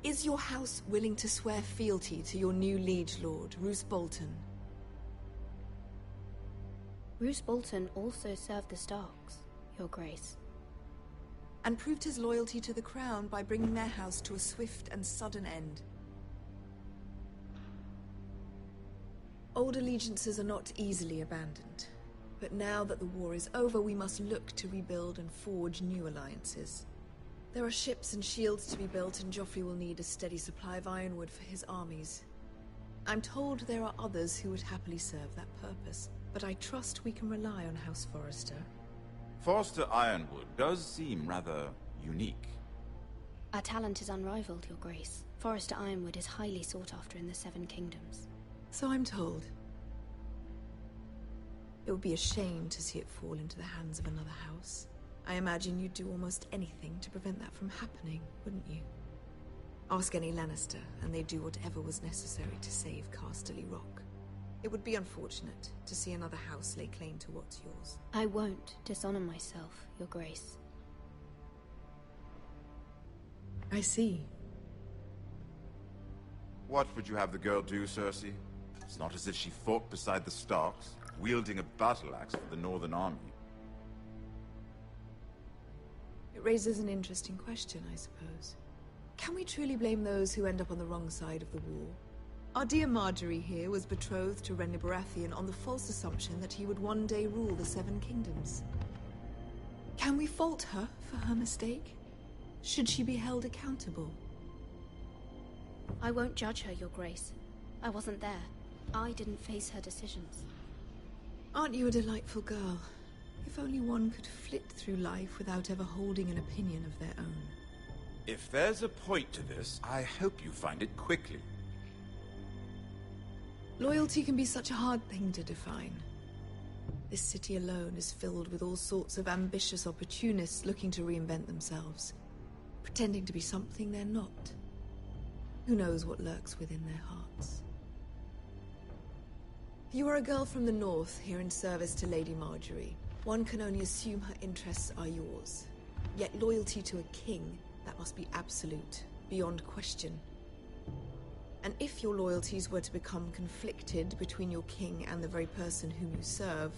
Is your house willing to swear fealty to your new liege lord, Roose Bolton? Roose Bolton also served the Starks, Your Grace. And proved his loyalty to the crown by bringing their house to a swift and sudden end. Old allegiances are not easily abandoned. But now that the war is over, we must look to rebuild and forge new alliances. There are ships and shields to be built, and Joffrey will need a steady supply of ironwood for his armies. I'm told there are others who would happily serve that purpose, but I trust we can rely on House Forrester. Forrester Ironwood does seem rather unique. Our talent is unrivaled, Your Grace. Forrester Ironwood is highly sought after in the Seven Kingdoms. So I'm told. It would be a shame to see it fall into the hands of another house. I imagine you'd do almost anything to prevent that from happening, wouldn't you? Ask any Lannister, and they'd do whatever was necessary to save Casterly Rock. It would be unfortunate to see another house lay claim to what's yours. I won't dishonor myself, Your Grace. I see. What would you have the girl do, Cersei? It's not as if she fought beside the Starks, wielding a battle axe for the Northern Army. It raises an interesting question, I suppose. Can we truly blame those who end up on the wrong side of the war? Our dear Marjorie here was betrothed to Renly Baratheon on the false assumption that he would one day rule the Seven Kingdoms. Can we fault her for her mistake? Should she be held accountable? I won't judge her, Your Grace. I wasn't there. I didn't face her decisions. Aren't you a delightful girl? If only one could flit through life without ever holding an opinion of their own. If there's a point to this, I hope you find it quickly. Loyalty can be such a hard thing to define. This city alone is filled with all sorts of ambitious opportunists looking to reinvent themselves, pretending to be something they're not. Who knows what lurks within their hearts? You are a girl from the north, here in service to Lady Marjorie. One can only assume her interests are yours. Yet loyalty to a king, that must be absolute, beyond question. And if your loyalties were to become conflicted between your king and the very person whom you serve,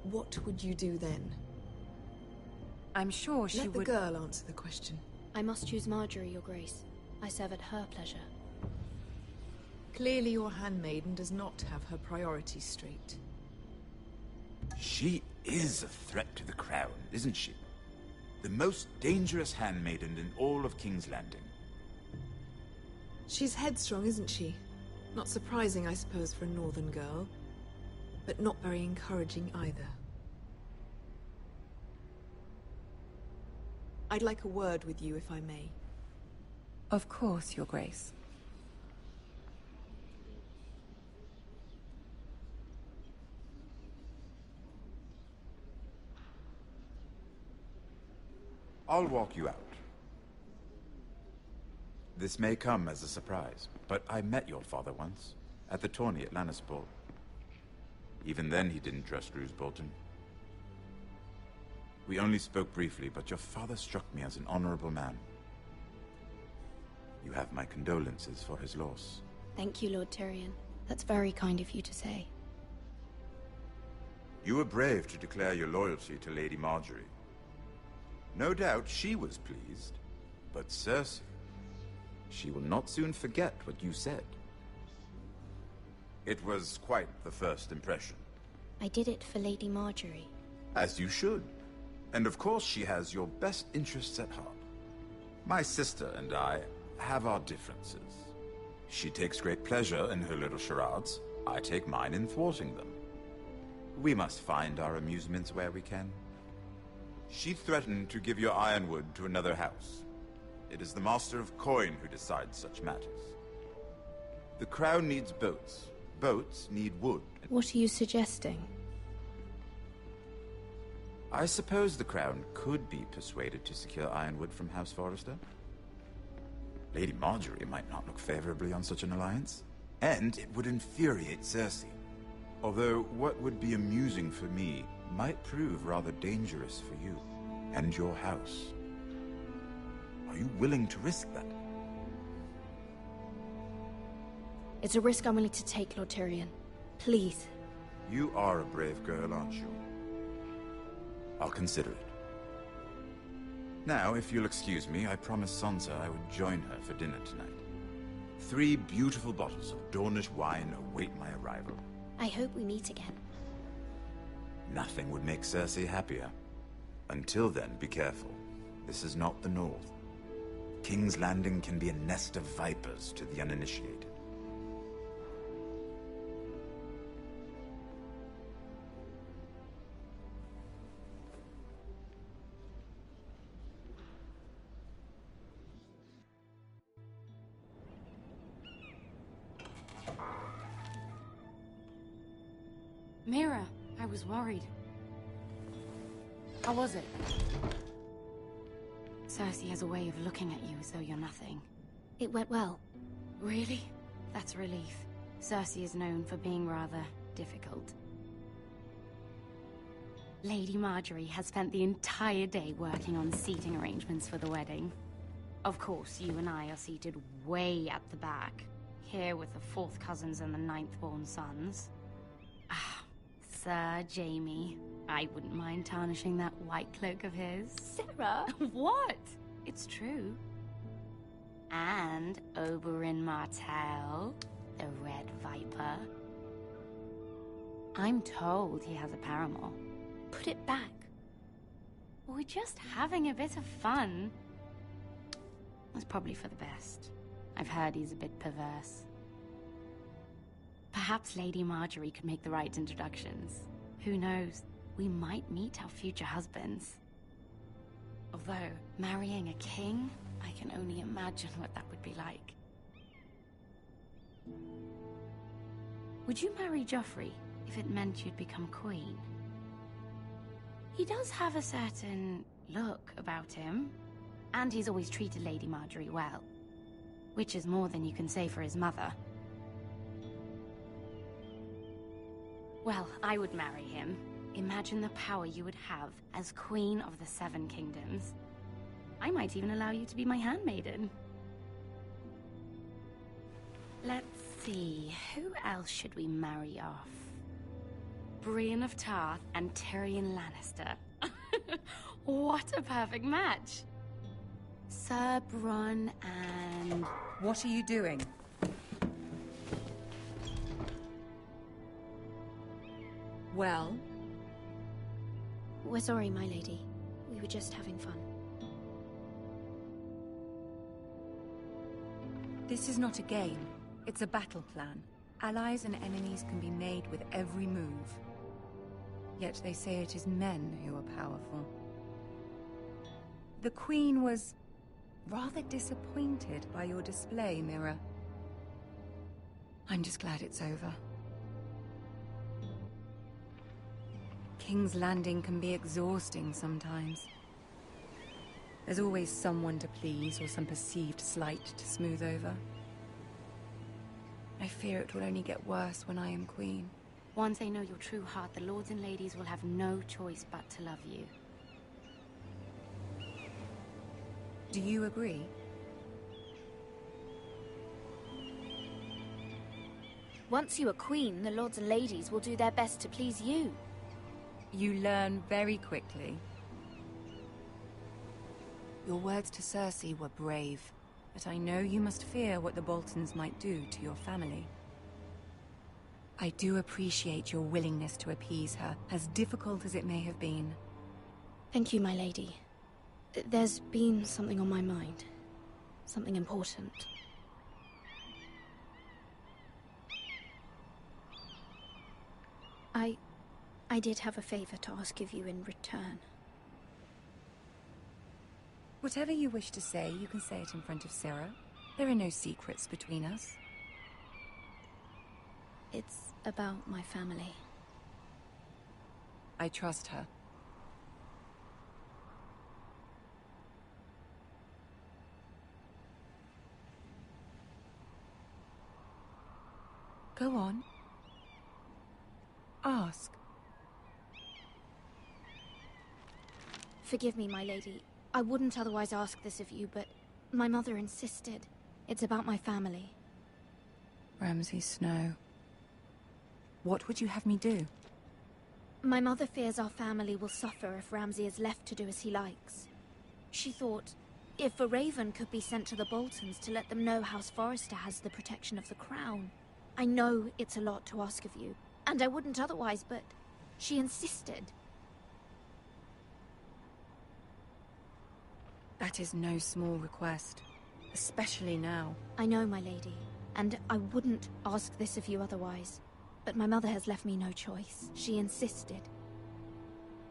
what would you do then? I'm sure she would... Let the girl answer the question. I must choose Marjorie, Your Grace. I serve at her pleasure. Clearly your handmaiden does not have her priorities straight. She is a threat to the crown, isn't she? The most dangerous handmaiden in all of King's Landing. She's headstrong, isn't she? Not surprising, I suppose, for a northern girl. But not very encouraging either. I'd like a word with you, if I may. Of course, Your Grace. I'll walk you out. This may come as a surprise, but I met your father once, at the tourney at Lannisport. Even then he didn't trust Roose Bolton. We only spoke briefly, but your father struck me as an honorable man. You have my condolences for his loss. Thank you, Lord Tyrion. That's very kind of you to say. You were brave to declare your loyalty to Lady Marjorie. No doubt she was pleased, but Cersei, she will not soon forget what you said. It was quite the first impression. I did it for Lady Marjorie. As you should. And of course she has your best interests at heart. My sister and I have our differences. She takes great pleasure in her little charades. I take mine in thwarting them. We must find our amusements where we can. She threatened to give your ironwood to another house. It is the Master of Coin who decides such matters. The crown needs boats. Boats need wood. What are you suggesting? I suppose the crown could be persuaded to secure ironwood from House Forrester. Lady Marjorie might not look favorably on such an alliance, and it would infuriate Cersei. Although what would be amusing for me might prove rather dangerous for you and your house. Are you willing to risk that? It's a risk I'm willing to take, Lord Tyrion. Please. You are a brave girl, aren't you? I'll consider it. Now, if you'll excuse me, I promised Sansa I would join her for dinner tonight. 3 beautiful bottles of Dornish wine await my arrival. I hope we meet again. Nothing would make Cersei happier. Until then, be careful. This is not the North. King's Landing can be a nest of vipers to the uninitiated. Mira, I was worried. How was it? Cersei has a way of looking at you as though you're nothing. It went well. Really? That's a relief. Cersei is known for being rather difficult. Lady Marjorie has spent the entire day working on seating arrangements for the wedding. Of course, you and I are seated way at the back, here with the 4th cousins and the 9th-born sons. Ah, Sir Jaime. I wouldn't mind tarnishing that white cloak of his. Sarah! What? It's true. And Oberyn Martell, the Red Viper. I'm told he has a paramour. Put it back. We're just having a bit of fun. It's probably for the best. I've heard he's a bit perverse. Perhaps Lady Marjorie could make the right introductions. Who knows? We might meet our future husbands. Although, marrying a king, I can only imagine what that would be like. Would you marry Joffrey if it meant you'd become queen? He does have a certain look about him, and he's always treated Lady Marjorie well, which is more than you can say for his mother. Well, I would marry him. Imagine the power you would have as Queen of the 7 Kingdoms. I might even allow you to be my handmaiden. Let's see, who else should we marry off? Brienne of Tarth and Tyrion Lannister. What a perfect match! Sir Bronn and... What are you doing? Well? We're sorry, my lady. We were just having fun. This is not a game. It's a battle plan. Allies and enemies can be made with every move. Yet they say it is men who are powerful. The Queen was rather disappointed by your display, Mira. I'm just glad it's over. King's Landing can be exhausting sometimes. There's always someone to please or some perceived slight to smooth over. I fear it will only get worse when I am queen. Once they know your true heart, the lords and ladies will have no choice but to love you. Do you agree? Once you are queen, the lords and ladies will do their best to please you. You learn very quickly. Your words to Cersei were brave, but I know you must fear what the Boltons might do to your family. I do appreciate your willingness to appease her, as difficult as it may have been. Thank you, my lady. There's been something on my mind. Something important. I did have a favor to ask of you in return. Whatever you wish to say, you can say it in front of Sarah. There are no secrets between us. It's about my family. I trust her. Go on. Ask. Forgive me, my lady. I wouldn't otherwise ask this of you, but my mother insisted. It's about my family. Ramsay Snow. What would you have me do? My mother fears our family will suffer if Ramsay is left to do as he likes. She thought, if a raven could be sent to the Boltons to let them know House Forrester has the protection of the crown. I know it's a lot to ask of you, and I wouldn't otherwise, but she insisted. That is no small request, especially now. I know, my lady, and I wouldn't ask this of you otherwise. But my mother has left me no choice. She insisted.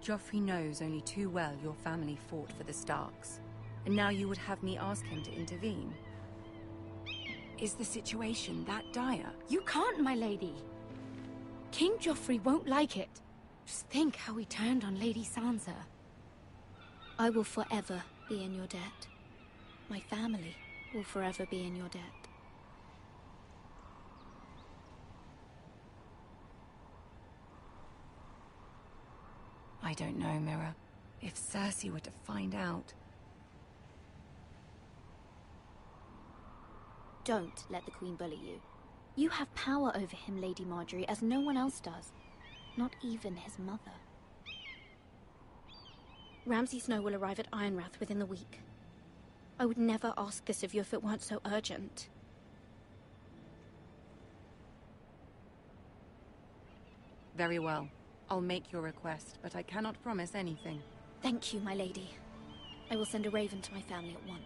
Joffrey knows only too well your family fought for the Starks, and now you would have me ask him to intervene. Is the situation that dire? You can't, my lady. King Joffrey won't like it. Just think how he turned on Lady Sansa. I will forever be in your debt. My family will forever be in your debt. I don't know, Mira. If Cersei were to find out... Don't let the Queen bully you. You have power over him, Lady Marjorie, as no one else does. Not even his mother. Ramsay Snow will arrive at Ironrath within the week. I would never ask this of you if it weren't so urgent. Very well. I'll make your request, but I cannot promise anything. Thank you, my lady. I will send a raven to my family at once.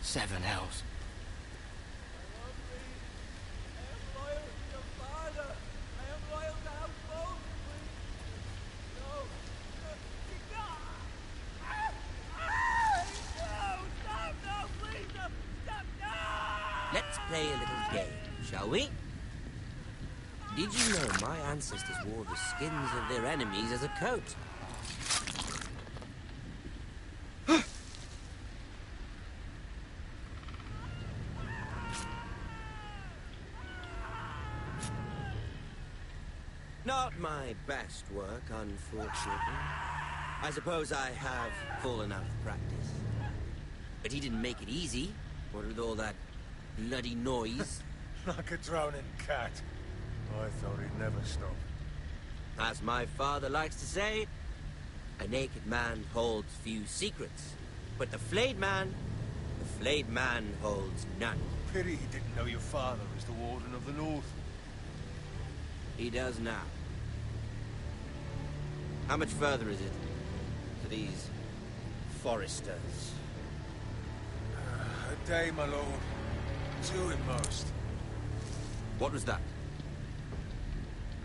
Seven hells. Let's play a little game, shall we? Did you know my ancestors wore the skins of their enemies as a coat? Not my best work, unfortunately. I suppose I have fallen out of practice. But he didn't make it easy, what with all that bloody noise. Like a drowning cat. I thought he'd never stop. As my father likes to say, a naked man holds few secrets. But the flayed man holds none. Pity he didn't know your father was the Warden of the North. He does now. How much further is it to these Forresters? A day, my lord. Two at most. What was that?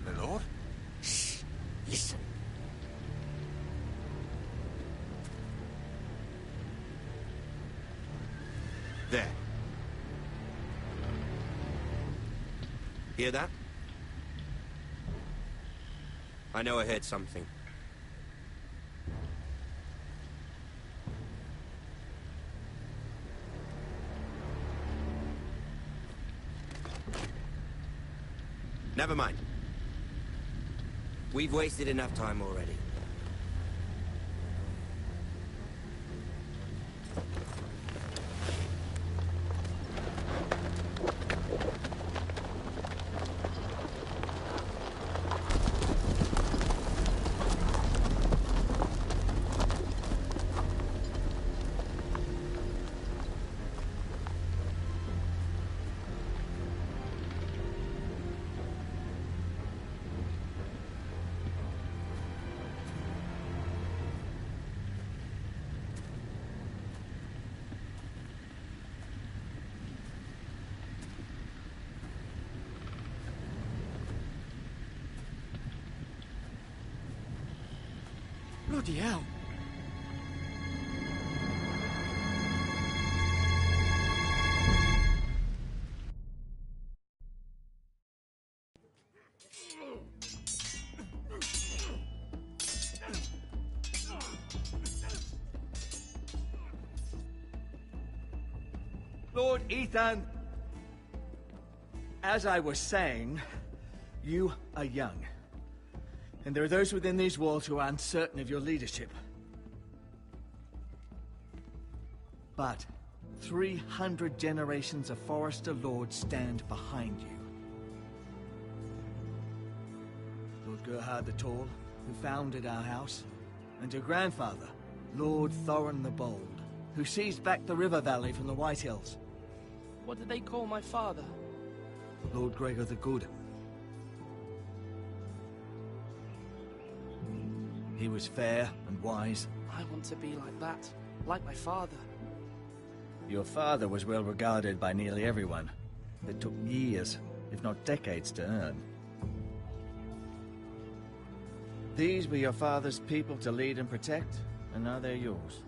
My lord? Shh! Listen. There. Hear that? I know I heard something. Never mind. We've wasted enough time already. Bloody hell. Lord Ethan, as I was saying, you are young. And there are those within these walls who are uncertain of your leadership. But 300 generations of Forrester lords stand behind you. Lord Gerhard the Tall, who founded our house, and your grandfather, Lord Thorin the Bold, who seized back the river valley from the White Hills. What did they call my father? Lord Gregor the Good. He was fair and wise. I want to be like that, like my father. Your father was well regarded by nearly everyone. It took years, if not decades, to earn. These were your father's people to lead and protect, and now they're yours.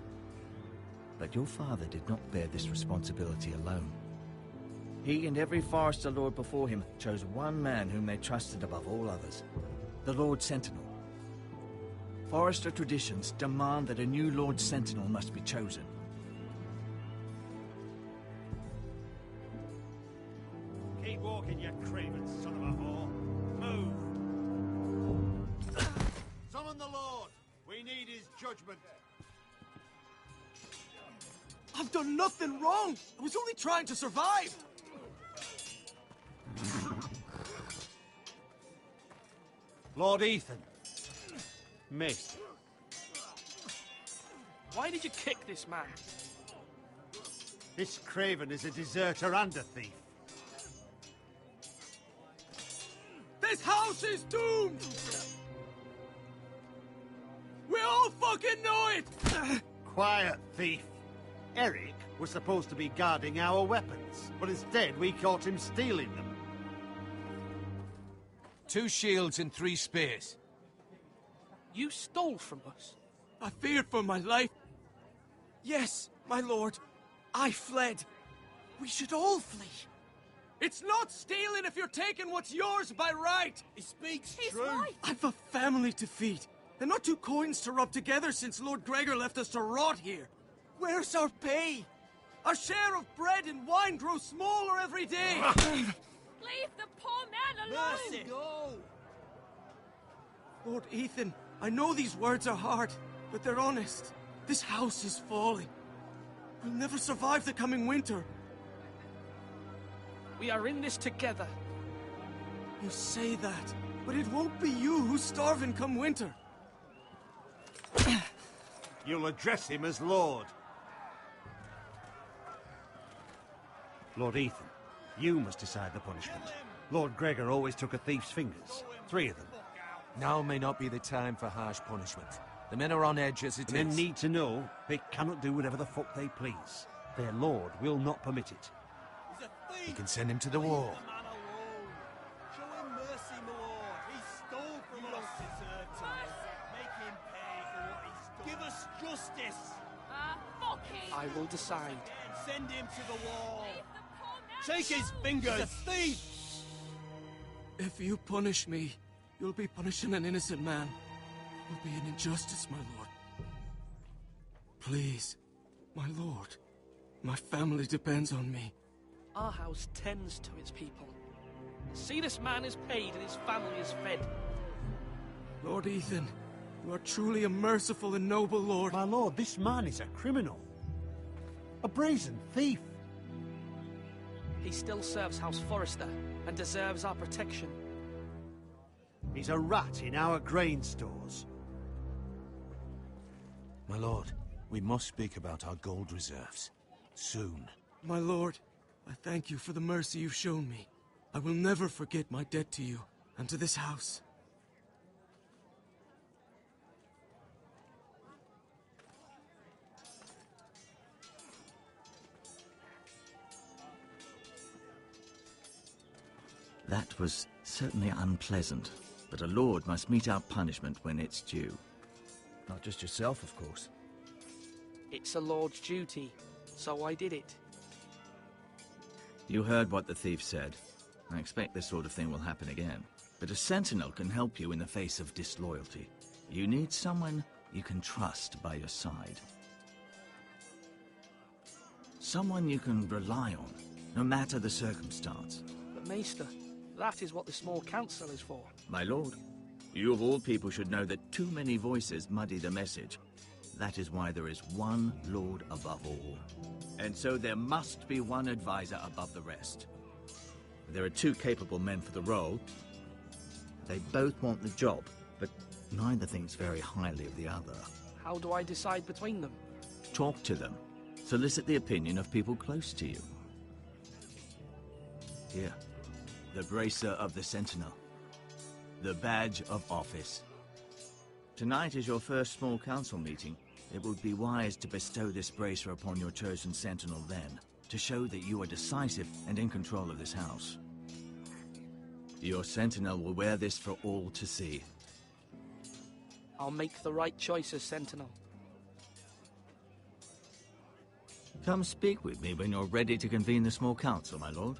But your father did not bear this responsibility alone. He and every Forrester Lord before him chose one man whom they trusted above all others, the Lord Sentinel. Forrester traditions demand that a new Lord Sentinel must be chosen. Keep walking, you craven son of a whore. Move! Summon the Lord! We need his judgment. I've done nothing wrong! I was only trying to survive! Lord Ethan. Missed. Why did you kick this man? This craven is a deserter and a thief. This house is doomed! We all fucking know it! Quiet, thief. Eric was supposed to be guarding our weapons, but instead we caught him stealing them. 2 shields and 3 spears. You stole from us. I feared for my life. Yes, my lord. I fled. We should all flee. It's not stealing if you're taking what's yours by right. He speaks He's true. right. I've a family to feed, and not 2 coins to rub together since Lord Gregor left us to rot here. Where's our pay? Our share of bread and wine grows smaller every day. Leave the poor man alone! Mercy. Go. Lord Ethan, I know these words are hard, but they're honest. This house is falling. We'll never survive the coming winter. We are in this together. You say that, but it won't be you who's starving come winter. You'll address him as Lord. Lord Ethan, you must decide the punishment. Lord Gregor always took a thief's fingers. 3 of them. Now may not be the time for harsh punishment. The men are on edge as it The men is. need to know they cannot do whatever the fuck they please. Their lord will not permit it. He's a thief. You can send him to the wall. Leave the man alone. Show him mercy, my lord. He stole from us. Deserve to make him pay for what he stole. Give us justice. Fuck him! I will decide. Send him to the wall. Leave the poor man Take his alone. fingers. He's a thief. If you punish me, you'll be punishing an innocent man. It will be an injustice, my lord. Please, my lord. My family depends on me. Our house tends to its people. See, this man is paid and his family is fed. Lord Ethan, you are truly a merciful and noble lord. My lord, this man is a criminal. A brazen thief. He still serves House Forrester and deserves our protection. He's a rat in our grain stores. My lord, we must speak about our gold reserves. Soon. My lord, I thank you for the mercy you've shown me. I will never forget my debt to you and to this house. That was certainly unpleasant, but a lord must mete out punishment when it's due. Not just yourself, of course. It's a lord's duty, so I did it. You heard what the thief said. I expect this sort of thing will happen again. But a sentinel can help you in the face of disloyalty. You need someone you can trust by your side. Someone you can rely on, no matter the circumstance. But Maester, that is what the small council is for. My lord, you of all people should know that too many voices muddy the message. That is why there is one lord above all. And so there must be one advisor above the rest. There are two capable men for the role. They both want the job, but neither thinks very highly of the other. How do I decide between them? Talk to them. Solicit the opinion of people close to you. Here, the bracer of the Sentinel. The badge of office. Tonight is your first small council meeting. It would be wise to bestow this bracer upon your chosen Sentinel then, to show that you are decisive and in control of this house. Your Sentinel will wear this for all to see. I'll make the right choice as Sentinel. Come speak with me when you're ready to convene the small council, my lord.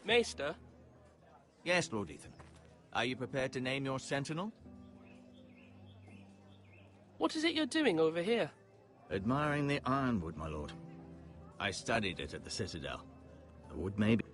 Maester? Yes, Lord Ethan. Are you prepared to name your Sentinel? What is it you're doing over here? Admiring the ironwood, my lord. I studied it at the Citadel. The wood may be